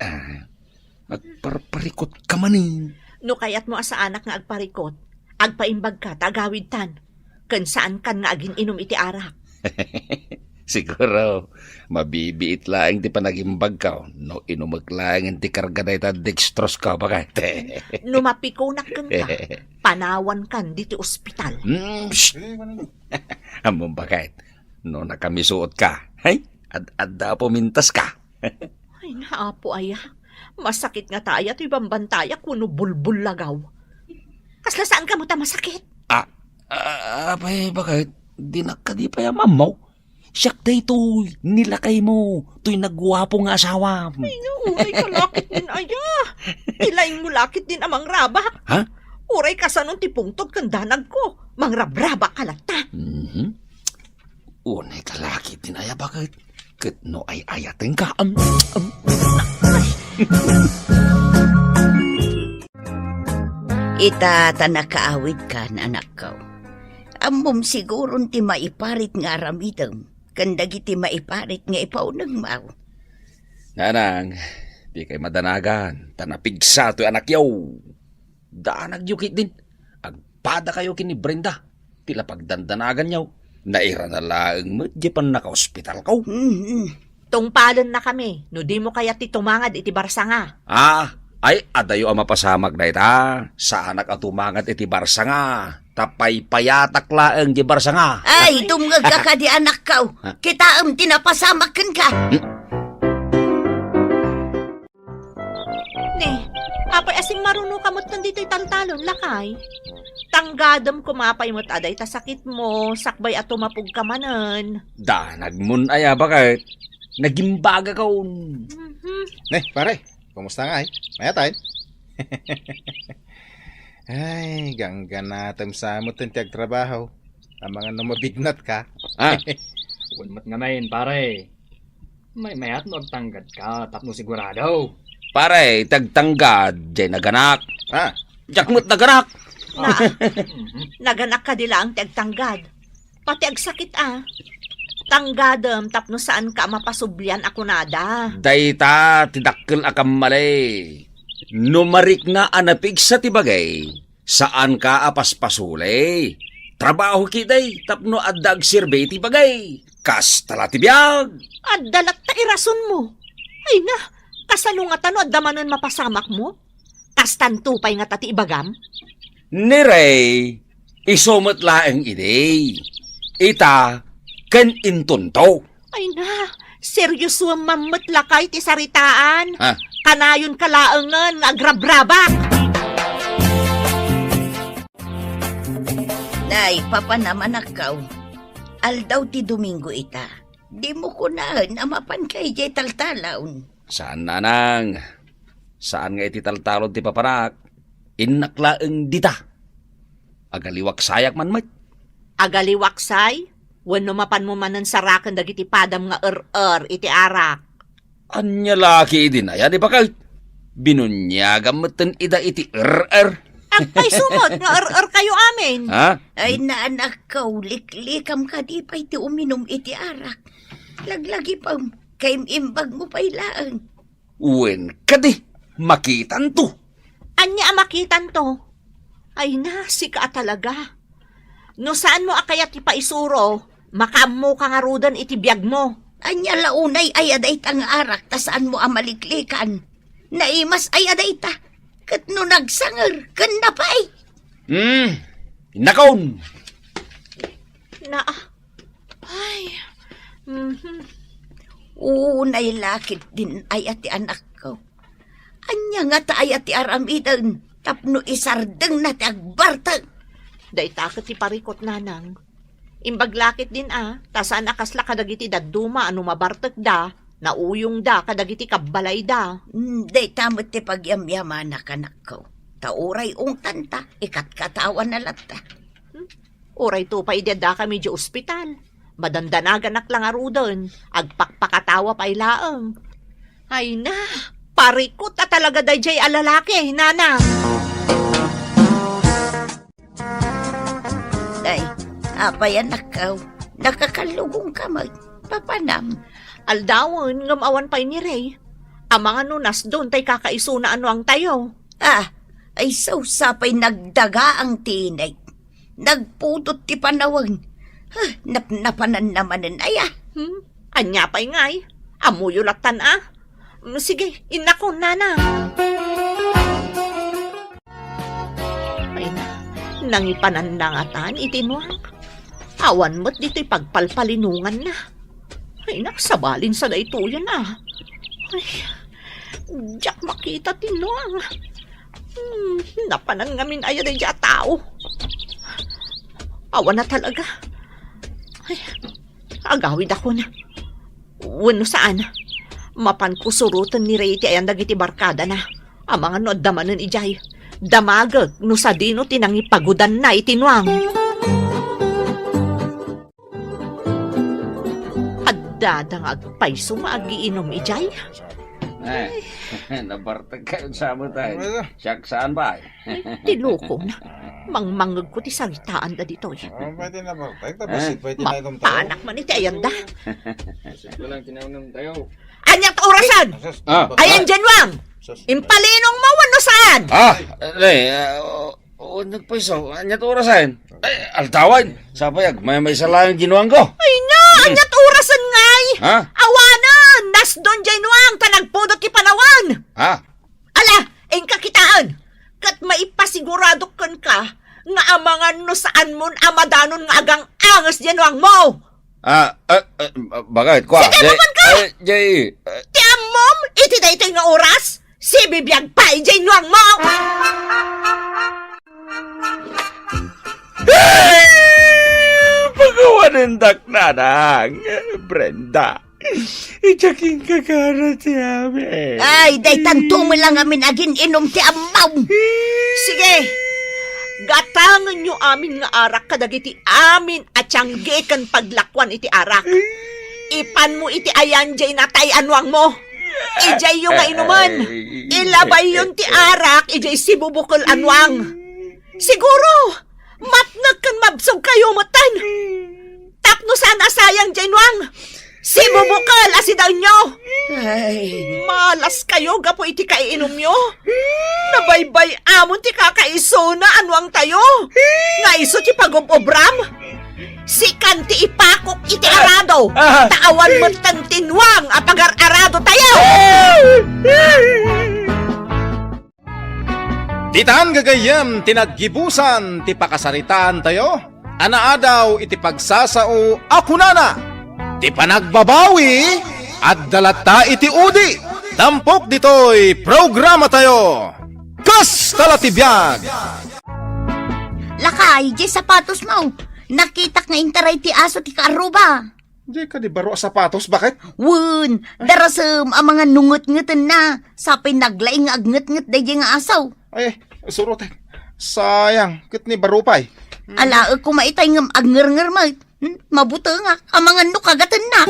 Speaker 7: Agparparikot ka manin.
Speaker 3: No kayat mo asa anak nga agparikot, agpaimbag ka, tagawid tan. Kan saan kan nga agin inom iti arak.
Speaker 7: Siguro, mabibiit laing ti panagimbag ka. No inumag laing ti karga na ita dextrose ka, bakit?
Speaker 3: No mapikunak kan ka, panawan kan diti ospital.
Speaker 7: Among bakit? No nakamisuot ka, hay? Adda pumintas ka.
Speaker 3: Ay naapo aya, masakit nga taya ti bambantaya kuno bulbul lagaw. Kasla saan ka mo ta masakit?
Speaker 7: Apay, bakit? Di pa ya mamaw. Siyak day to'y nilakay mo. To'y nagwapo nga asawa.
Speaker 3: Ay no, uray ka lakit din aya. Ilaing mo lakit din amang rabak.
Speaker 7: Ha?
Speaker 3: Uray ka sa nung tipungtod kan danag ko. Mangrabraba ka lata.
Speaker 7: Unay kalaki din aya, bakit? Kat no ay ayating ka.
Speaker 6: Ita tanakaawit ka, anak ko. Amom siguron ti maiparit nga aramidam. Kandag iti maiparit nga ipaunang mau.
Speaker 7: Nanang, di kay madanagan. Tanapigsa to'y anak yaw. Daanag yukit din. Agpada kayo kini Brenda. Tila pagdandanagan yaw. Naira na laang medya pan naka-hospital ko.
Speaker 3: Tungpalan na kami. No di mo kaya ti tumangad iti barsa nga.
Speaker 7: Ay adayo ang mapasamak na ita. Sa anak at tumangad iti barsa nga. Tapay payatak laang di barsa nga.
Speaker 6: Ay, dumngag ka di anak ko. Kita tinapasamakan ka.
Speaker 3: Ne, apay asing marunong kamot nandito'y taltalon, lakay. Tanggadam kumapay mo't aday ta sakit mo, sakbay at tumapog ka manan.
Speaker 7: Danag mun aya, bakit? Nagimbaga ka
Speaker 1: Ne, pare. Kumusta nga, Maya tayo. Ay, gangga natam sa mo tintiag trabaho. Ang mga mabignat ka.
Speaker 5: Unmat nga mayin, pare. May mayat mo agtanggad ka, tapno sigurado.
Speaker 7: Pare, tagtanggad, jay naganak.
Speaker 1: Ah,
Speaker 7: Jakmut naganak.
Speaker 3: Naganak ka dila ang tagtanggad. Pati agsakit Tanggadam tapno saan ka mapasublian ako nada.
Speaker 7: Dayta, tidakkel akam malay. Numarik nga anapig sa tibagay. Saan ka apaspasulay? Trabaho kiday, tapno addag sirbe tibagay. Kas tala tibiyag.
Speaker 3: At dalat ta irason mo. Ay na, kasalungatan no adamanon mapasamak mo. Kastan tupay nga tati ibagam.
Speaker 7: Niray, isumot laeng iday. Ita, kan intunto.
Speaker 3: Ay na, seryoso ang mamot lakay ti saritaan. Kanayon kalaangan, agrabrabak.
Speaker 6: Nay, papanaman akaw. Aldaw ti Domingo ita. Di mo kunahan amapan kay jay taltalaon.
Speaker 7: Saan nanang? Saan nga iti taltalon ti papanak? Inaklaeng dita. Agaliwak sayak man mat.
Speaker 3: Agaliwaksay, wano mapan mo manan sarakan dagiti padam nga iti arak.
Speaker 7: Anya laki din aya, di ba kahit? Binunyagam matan ida iti
Speaker 3: Agpay sumot nga kayo amin.
Speaker 7: Ha?
Speaker 6: Ay naanak ka, liklikam ka di pa iti uminom iti arak. Laglagi pa, kay imbag mo pa ilaan.
Speaker 7: Uwen ka di, makitan to.
Speaker 3: Anya amakitan to? Ay na, sika talaga. No saan mo akayat ipaisuro, makamo ka nga rudan iti biyag mo.
Speaker 6: Anya launay ay aday tang arak, tasaan mo amaliklikan. Naimas ay aday ta. Kat no nagsanger, kanda pa ay.
Speaker 7: Nakaon.
Speaker 3: Ay.
Speaker 6: Unay lakit din ay ati anak ko. Anya nga ta ay ati aramidan, tapno isardeng na ti agbartag.
Speaker 3: Day takot ti parikot nanang. Imbaglakit din tasaan akasla kadagiti daduma ano mabartek da, nauyong da kadagiti kabbalay da.
Speaker 6: Day tamot ti pagyamyaman na kanak ko. Tauray ungtan ta, ikat katawan na lata.
Speaker 3: Uray to pa ideda kami di ospital. Madandanagan lang arudan. Agpakpakatawa pa ilaang. Ay na, parikot na talaga dayjay alalaki, nana.
Speaker 6: Day, apay anak ka. Nakakalugong ka papanam.
Speaker 3: Aldawon, ngamawan pa ni Ray. Ang mga nunas doon tay kakaiso na ano ang tayo.
Speaker 6: Ay sausapay nagdaga ang tinay. Nagpudot ti panawang. Napanan naman aya.
Speaker 3: Anya pa'y ngay. Amuyulatan Sige, inako, nana. Ay na, nangipanandangatan itinwang. Awan mo't dito'y pagpalpalinungan na. Ay na, sabalin sa daytoyan Ay, diyak makita tinwang. Napanan ngamin aya day diya tao. Awan na talaga. Ay, agawid ako na. Wano saan? Mapan ko surutan ni Ray ti ayan dagiti barkada na. Ang mga no damanan ijay. Damagag no sa dino tinangi pagudan na itinwang. Adadangag pa'y sumagiinom ijay.
Speaker 7: Nabartag kayo sa mo tayo. Siyak saan ba?
Speaker 3: Tiloko na. Mangmangag ko ti salitaan da dito.
Speaker 1: Pwede na ba? Basit, pwede na itong
Speaker 3: Mapanak man iti ayan da.
Speaker 5: Walang tinanong tayo.
Speaker 3: Anyat orasan! Ayan Janwang! Impalinong mo wano saan?
Speaker 7: Nagpaiso. Anyat orasan. Altawan. Sapayag, may salayang ginuang ko.
Speaker 3: Ay na! Anyat orasan ngay!
Speaker 7: Ha?
Speaker 3: Awanan! Nasdon Janwang! Tanagpudot ti panawan!
Speaker 7: Ha?
Speaker 3: Ala! Ing kakitaan! Kat maipasigurado kan ka nga amangan no saan mon amadanon nga agang angas Janwang mo!
Speaker 7: Bakit? Kwa?
Speaker 3: Sige, naman ka!
Speaker 7: Jay,
Speaker 3: Ti amom! Iti daytoy nga oras! Si bibiyag pa Janwang mo!
Speaker 7: pagawanan daknanang, Brenda. Ijaking kakara ti amin.
Speaker 6: Ay, day tanto mo lang amin agin inom ti amaw.
Speaker 3: Sige! Gatangan nyo amin nga arak kadagiti amin at tiyanggikan paglakwan iti arak. Ipan mo iti ayan jay natay anwang mo. Ijay yung nga inuman. Ilabay yung ti arak, ijay si bubukol anwang. Siguro, matnag kan mabsog kayo matan. Tapno sana sayang jay nwang. Si bubukol asidaw nyo.
Speaker 6: Ay,
Speaker 3: Malas kayo, gapo iti kaiinom nyo. Nabaybay amon ti kakaiso na anwang tayo. Nga iso ti pagobobram. Si kanti ipakok iti arado. Taawan mo tang tinwang apagar-arado tayo.
Speaker 1: Titan gagayem tinaggibusan ti pakasaritaan tayo. Anaadaw iti pagsasao ako nana. Ti panagbabawi at dalata iti udi. Tampok ditoy programa tayo. Kas talatibiyag.
Speaker 6: lakay, di sapatos mo. Nakitak nga intaray ti aso ti karuba.
Speaker 1: Di ka di baro sapatos, bakit?
Speaker 6: Wun, darasam ang mga nungot-ngutan na. Sapay naglaing nga agngot-ngot day nga asaw.
Speaker 1: Ay, surote. Sayang, kit ni barupay.
Speaker 6: Ala, kumaitay nga agnger-nger mo. Mabuto nga, ang mga nukagatan na.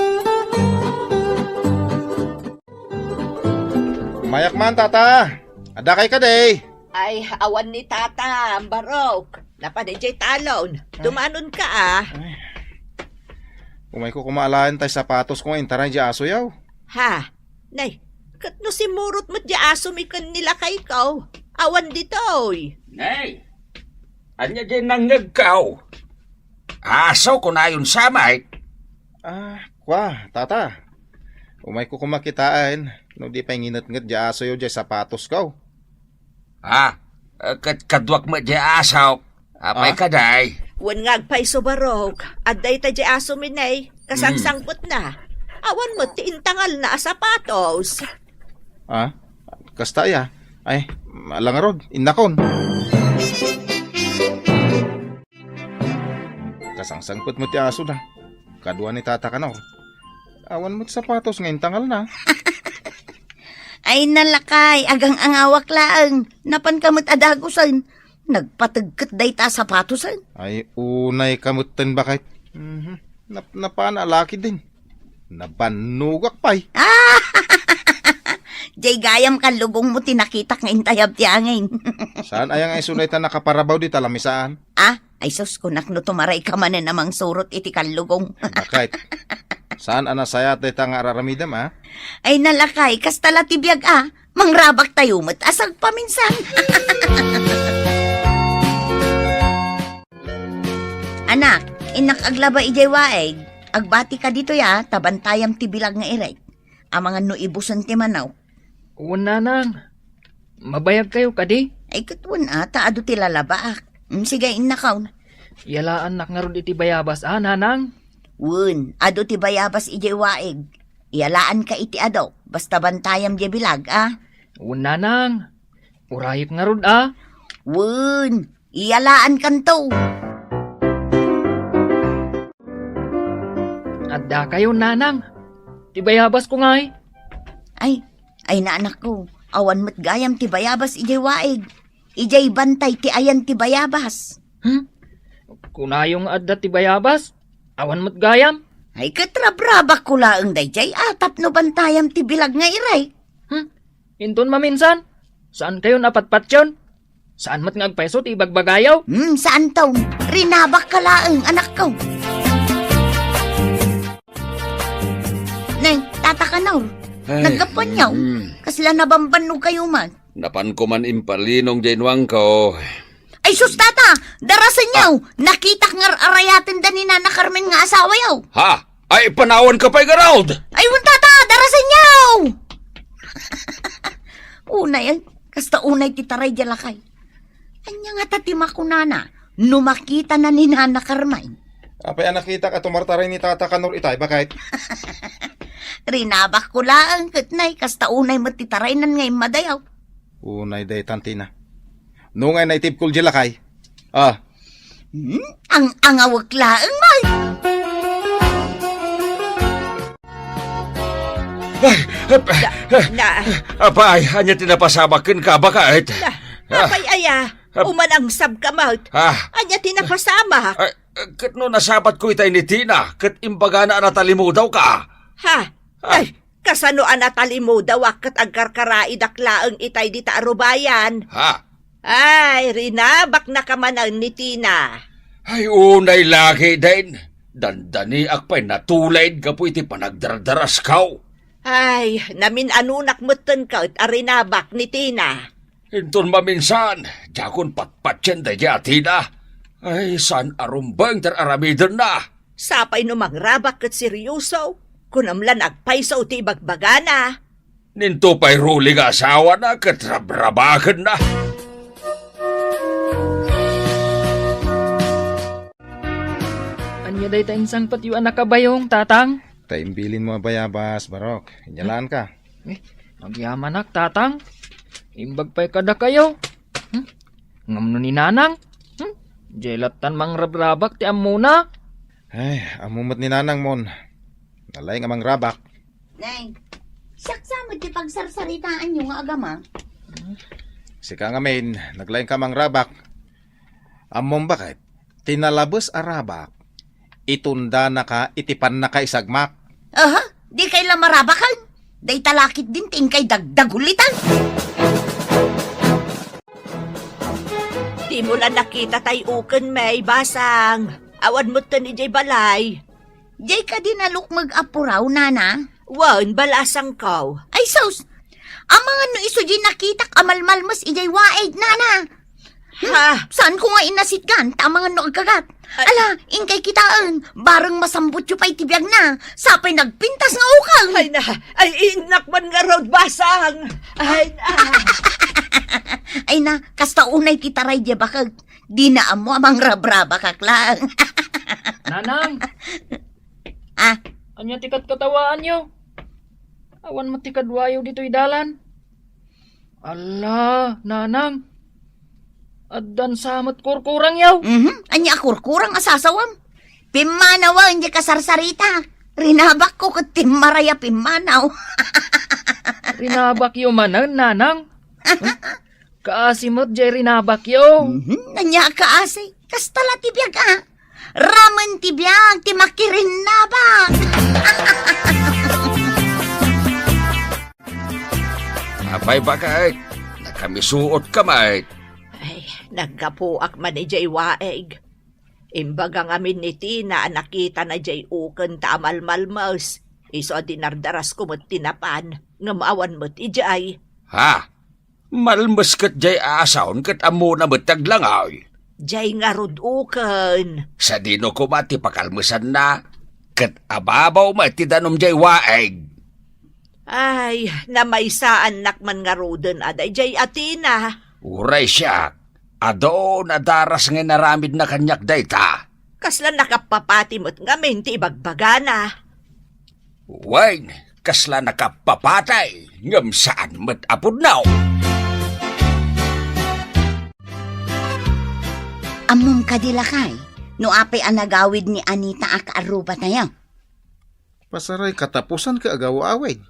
Speaker 1: Mayak man, tata. Adakay ka day.
Speaker 3: Ay, awan ni tata, ang barok. Napadejay talon. Dumanon ka
Speaker 1: Umay ko kumaalaan tay sapatos ko nga intaray di aso yaw.
Speaker 3: Ha? Nay, kat no si murot mo di aso mi kan nila kay ikaw. Awan ditoy.
Speaker 7: Nay, anya dyan nang nagkaw. Aso ko na yun samay.
Speaker 1: Kwa, tata. Umay ko kumakitaan. No di pa nginat-ngat di aso yaw di sapatos ko.
Speaker 7: Kadwak mo dyan asaw. Apay kaday.
Speaker 3: Wan ngagpay so barok. Aday ta di aso mi nay. Kasangsangpot na. Awan mo ti intangal na sapatos.
Speaker 1: Kasta ya. Ay, malangarod, innakon. Kasangsangpot mo ti aso na. Kadwa ni tata ka na. Awan mo ti sapatos ngayon tangal na.
Speaker 6: Ay nalakay, agang angawak laang. Napan kamot adagusan. Nagpatagkat day ta sapatosan.
Speaker 1: Ay, unay kamutan bakit? Napana laki din. Nabanugak pa'y.
Speaker 6: Jay gayam ka lugong mo tinakitak nga intayab tiyangin.
Speaker 1: Saan ayang ay sunay ta nakaparabaw di talamisaan?
Speaker 6: Ay sus kunak no tumaray ka man na namang surot iti kalugong.
Speaker 1: Bakit? Saan anasayat day ta nga araramidam
Speaker 6: Ay nalakay, kastala tibiyag mangrabak tayo mo't asag paminsan. Anak, inak aglaba ijay waeg. Agbati ka dito tabantayam tibilag nga irek. Ang mga no ibuson ti manaw.
Speaker 5: Una nang. Mabayag kayo kadi.
Speaker 6: Ay katun taado ti lalabaak. Sige innakaw.
Speaker 5: Yalaan nak nga ron iti bayabas nanang.
Speaker 6: Wun, ado ti bayabas ijay waeg. Iyalaan ka iti ado, basta bantayam di bilag
Speaker 5: Una nang. Urayip nga ron
Speaker 6: Wun, iyalaan kanto.
Speaker 5: Adda kayo nanang. Ti bayabas ko nga
Speaker 6: Ay na anak ko, awan mo't gayam ti bayabas ijay waeg. Ijay bantay ti ayan ti bayabas.
Speaker 5: Kunayong adda ti bayabas. Awan mo't gayam.
Speaker 6: Ay katrabrabak ko laang dayjay tapno bantayam ti bilag nga iray.
Speaker 5: Inton maminsan. Saan kayo napatpat yun? Saan mo't ngagpeso ti bagbagayaw?
Speaker 6: Saan taon? Rinabak ka laang anak ko. Nay, tatakanaw. Nagkapanyaw. Kasla nabambanog kayo man.
Speaker 7: Napan ko man impalinong jainwang ko.
Speaker 6: Ay sus tata, darasan yaw. Nakita nga arayatin da ni Nana Carmen nga asawa yaw.
Speaker 7: Ha? Ay panawan ka pa'y garaud!
Speaker 6: Ay wun tata, darasan yaw. Unay ay, kasta unay titaray jalakay. Anya nga tatima ko nana, numakita na ni Nana Carmen.
Speaker 1: Apay nakita ka tumartaray ni Tata Kanor itay, bakit?
Speaker 6: Rinabak ko lang katnay, kasta unay matitaray nan ngay madayaw.
Speaker 1: Unay day tantina. Nungay na itipkul jalakay.
Speaker 6: Ang angawag laang may.
Speaker 7: Apay, hanya tinapasamakin ka bakit?
Speaker 3: Napay umanang sabkamot. Anya tinapasama.
Speaker 7: Kat no nasabat ko itay ni Tina, kat imbaga na natalimudaw ka.
Speaker 3: Ay, kasano anatalimudaw kat agkarkarai daklaang itay di taarubayan. Ay, rinabak na kamanan ni Tina.
Speaker 7: Ay, unay lagi din. Dandani akpay natulaid ka po iti panagdardaras kaw.
Speaker 3: Ay, namin anunak mutten ka at arinabak ni Tina.
Speaker 7: Inton maminsan, jakon patpatyan da Tina. Ay, san arumbang tararamidan na.
Speaker 3: Sapay numang rabak kat seryoso. Kunamlan agpaisaw ti bagbagana.
Speaker 7: Ninto pa'y ruling asawa na katrabrabakan na.
Speaker 5: Anya day tayong sangpat yung anak kabayong, tatang.
Speaker 1: Taimbilin mo bayabas, Barok. Inyalaan ka.
Speaker 5: Magyaman nak, tatang. Imbag pa'y kada kayo. Ngam ni nanang. Jelatan mang rabrabak ti amuna.
Speaker 1: Ay, amumot ni Nanang mon. Nalay nga mang rabak.
Speaker 6: Nay, saksa mo di pagsarsaritaan yung agama.
Speaker 1: Sika nga main, naglaing ka mang rabak. Among bakit? Tinalabos a rabak. Itunda na ka, itipan na ka isagmak.
Speaker 6: Di kay lamarabakan. Day talakit din ting kay dagdagulitan.
Speaker 3: Di mo lang nakita tayukan may basang. Awan mo ni Jay Balay.
Speaker 6: Jay ka din alok mag-apuraw, nana.
Speaker 3: Wan, balasang kaw.
Speaker 6: Ay, sus! Ang mga no iso di nakitak amalmalmas ijay waed, nana. Saan ko nga inasitgan? Tama nga no agkagat. Ala, ingkay kitaan. Barang masambot yu pa'y tibiyag na. Sapay nagpintas nga ukang.
Speaker 3: Ay inakman nga road basang.
Speaker 6: Ay na, kasta unay titaray di bakag. Di na amo amang rabraba kaklang.
Speaker 5: Nanang! Anya tikat katawaan nyo? Awan matikadwayo dito'y dalan. Ala, nanang! Addan samot kurkurang yaw.
Speaker 6: Anya kurkurang asasawam. Pimanawa, hindi ka sarsarita. Rinabak ko kat timaraya pimanaw.
Speaker 5: Rinabak yo manan, nanang. Kaasimot jay rinabak yo.
Speaker 6: Anya kaasi. Kastala tibiyag Ramen tibiyag, timakirin na.
Speaker 7: Apay ba kahit? Nakamisuot ka mait.
Speaker 3: Ay, naggapuak man ni Jay Waeg. Imbaga ngamin ni Tina nakita na Jay uken ta amalmalmas. Iso dinardaras ko mo't tinapan. Ngamawan mo't ijay.
Speaker 7: Ha? Malmas kat jay asaon kat amo na mataglangaw.
Speaker 3: Jay nga rod uken.
Speaker 7: Sa dino ko mati pakalmasan na. Kat ababaw mati danom jay waeg.
Speaker 3: Ay, namaysaan nakman nga roden aday Jay Atina.
Speaker 7: Uray siya. Ado na daras nga naramid na kanyak dayta.
Speaker 3: Kasla nakapapati mo't ngamin ti ibagbagana.
Speaker 7: Wain, kasla nakapapatay. Ngam saan mat apod now.
Speaker 6: Amom ka dilakay. No apay ang nagawid ni Anita akaaruba tayo.
Speaker 1: Pasaray katapusan ka agaw-away.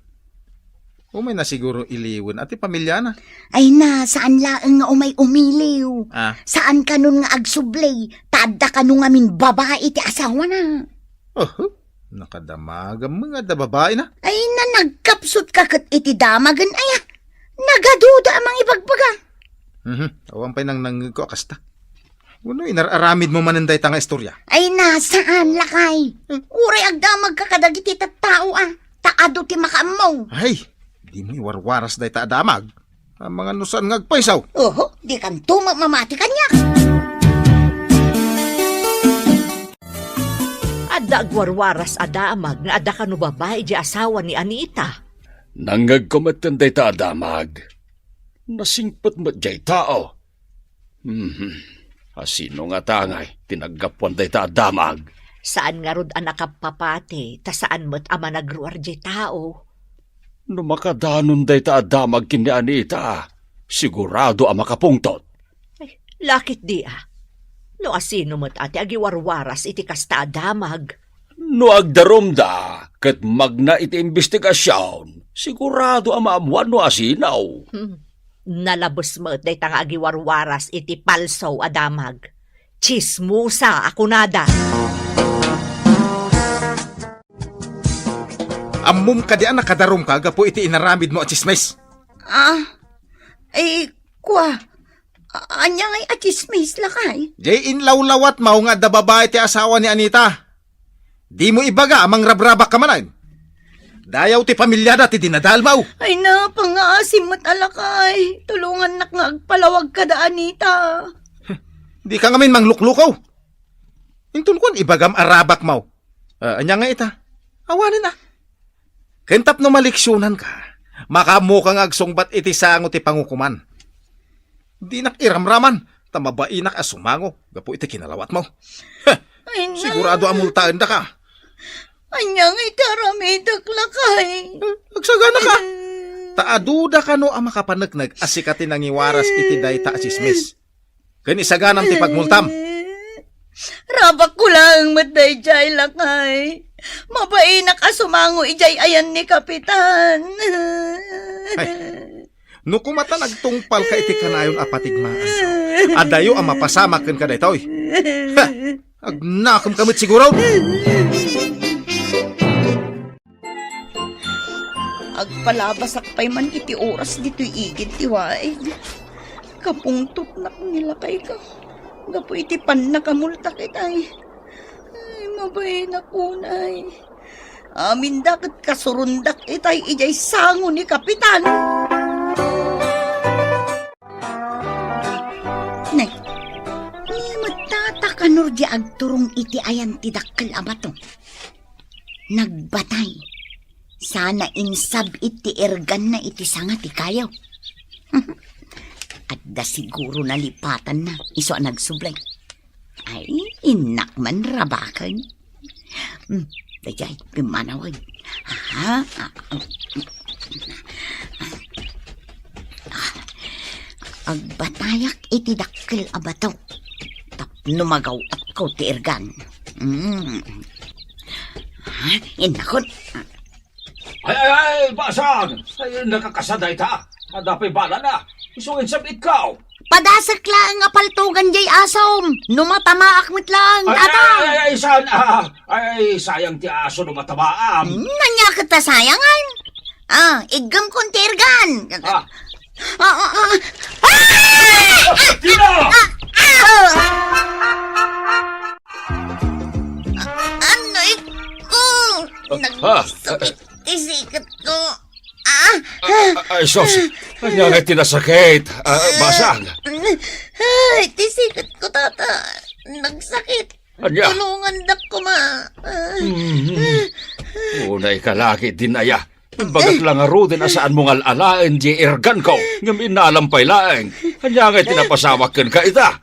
Speaker 1: Umay na siguro iliwan at pamilya na.
Speaker 6: Ay na, saan laang nga umay umiliw?
Speaker 1: Ah,
Speaker 6: Saan ka nun nga agsublay? Tada ka nun nga min babae ti asawa na.
Speaker 1: nakadamagan mga da babae na.
Speaker 6: Ay na, nagkapsot ka kat iti damagan. Ay, nagaduda amang ibagbaga.
Speaker 1: Awan pa'y nang nanggo kasta. Uno, inararamid mo mananday ta nga istorya.
Speaker 6: Ay na, saan lakay? Uray agdamag ka kadagiti tattao Taado ti makaamaw.
Speaker 1: Ay, di mo iwarwaras day ta adamag. Ang mga nusan ngagpaisaw.
Speaker 6: Oho, di kan mamati kanya.
Speaker 3: Adda agwarwaras adamag nga adda kanu babae di asawa ni Anita.
Speaker 7: Nangagkumatan day ta adamag. Nasingpat mat jay tao. Asino nga tangay, tinaggapuan day ta adamag.
Speaker 3: Saan nga rod anak kapapati, ta saan mo't ama nagruar di tao.
Speaker 7: No makadanon day ta adamag kini Anita, sigurado ang makapungtot.
Speaker 3: Ay, lakit di No asino mo't ati agiwarwaras iti kasta adamag.
Speaker 7: No agdarom da, kat magna iti investigasyon, sigurado ang maamuan no asinaw.
Speaker 3: Nalabos mo't day tang agiwarwaras iti palso adamag. Chismusa ako nada.
Speaker 1: Amum ka di nakadarom ka, gapo iti inaramid mo at chismes.
Speaker 6: Anya ngay achismis lakay.
Speaker 1: Jay inlawlawat mao nga da babae ti asawa ni Anita. Di mo ibaga amang rabrabak ka manan. Dayaw ti pamilyada ti dinadalmaw.
Speaker 2: Ay na, pangaasim mo't alakay. Tulungan nak nga agpalawag ka da Anita.
Speaker 1: Di ka ngamin mangluklukaw. Intun kon ibagam arabak maw. Anya nga ita. Awanin na. Kentap no maliksyonan ka. Makamu kang agsongbat iti sango ti pangukuman. Di nak iramraman. Tamabainak asumango. Gapo iti kinalawat mo.
Speaker 2: Ay na.
Speaker 1: Sigurado amultaan da ka.
Speaker 2: Anya nga itaramidak lakay.
Speaker 1: Agsagana ka. Taaduda ka no ang makapanagnak asikati nangiwaras iti dayta asismis. Kanisaganam ti pagmultam.
Speaker 2: Rabak ko lang matday jay lakay. Mabainak asumango ijay ayan ni Kapitan.
Speaker 1: No kumata nagtungpal ka iti kanayon apatigmaan. Adayo ang mapasama ken ka daytoy. Agnakam kamit siguro.
Speaker 2: Agpalabasak pa'y man iti oras dito'y igit ti waig. Kapungtot nak nila kay ka. Gapo iti pan nakamulta kitay. Ay, mabay na kunay. Amin dakat kasurundak itay ijay sango ni Kapitan.
Speaker 6: Nay, ni matatakanor di agturong iti ayan ti dakkel abato. Nagbatay. Sana insab iti ergan na iti sanga ti kayaw. At da siguro nalipatan na iso ang nagsublay. Ay, inak man rabakan. Dajay, pimanawag. Agbatayak iti dakkel abato. Tapno magaw at ko ti ergan. Inakot.
Speaker 7: Ay, basag! Ay, nakakasaday ta. Adapay bala na. Isungin sa ikaw.
Speaker 6: Padasak lang nga paltugan jay asom. Numatamaak mit lang, tata.
Speaker 7: Ay, sayang ti aso no matabaam.
Speaker 6: Nanya kita sayangan. Igam kong tergan.
Speaker 7: Tina!
Speaker 6: Anoy ko!
Speaker 7: Ha?
Speaker 6: Nagsakit isikat ko.
Speaker 7: Ay, sos. Kanya nga tinasakit. Basag.
Speaker 6: Ay, tisikat ko, tata. Nagsakit.
Speaker 7: Anya?
Speaker 6: Tulungan na ko, ma.
Speaker 7: Unay kalaki din aya. Bagat lang aro din asaan mong alalain di irgan ko. Ngam inalampay laeng. Kanya nga tinapasawakan ka ita.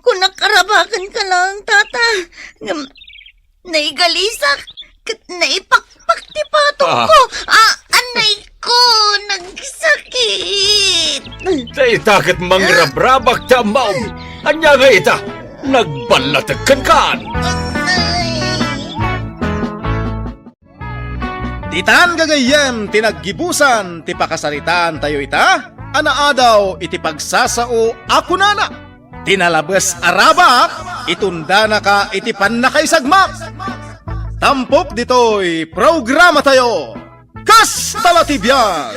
Speaker 6: Kung nakarabakan ka lang, tata. Naigalisak. Naipakpak ti patong ko. Anay ko. Nagsakit.
Speaker 7: Tay takit mangrabrabak tamaw. Anya nga ita. Nagbalatakan kan.
Speaker 1: Titan gagayem tinaggibusan ti pakasaritaan tayo ita. Anaadaw iti pagsasao ako nana. Tinalabas arabak itunda na ka iti pannakaisagmak. Tampok ditoy programa tayo. Kas talatibyan.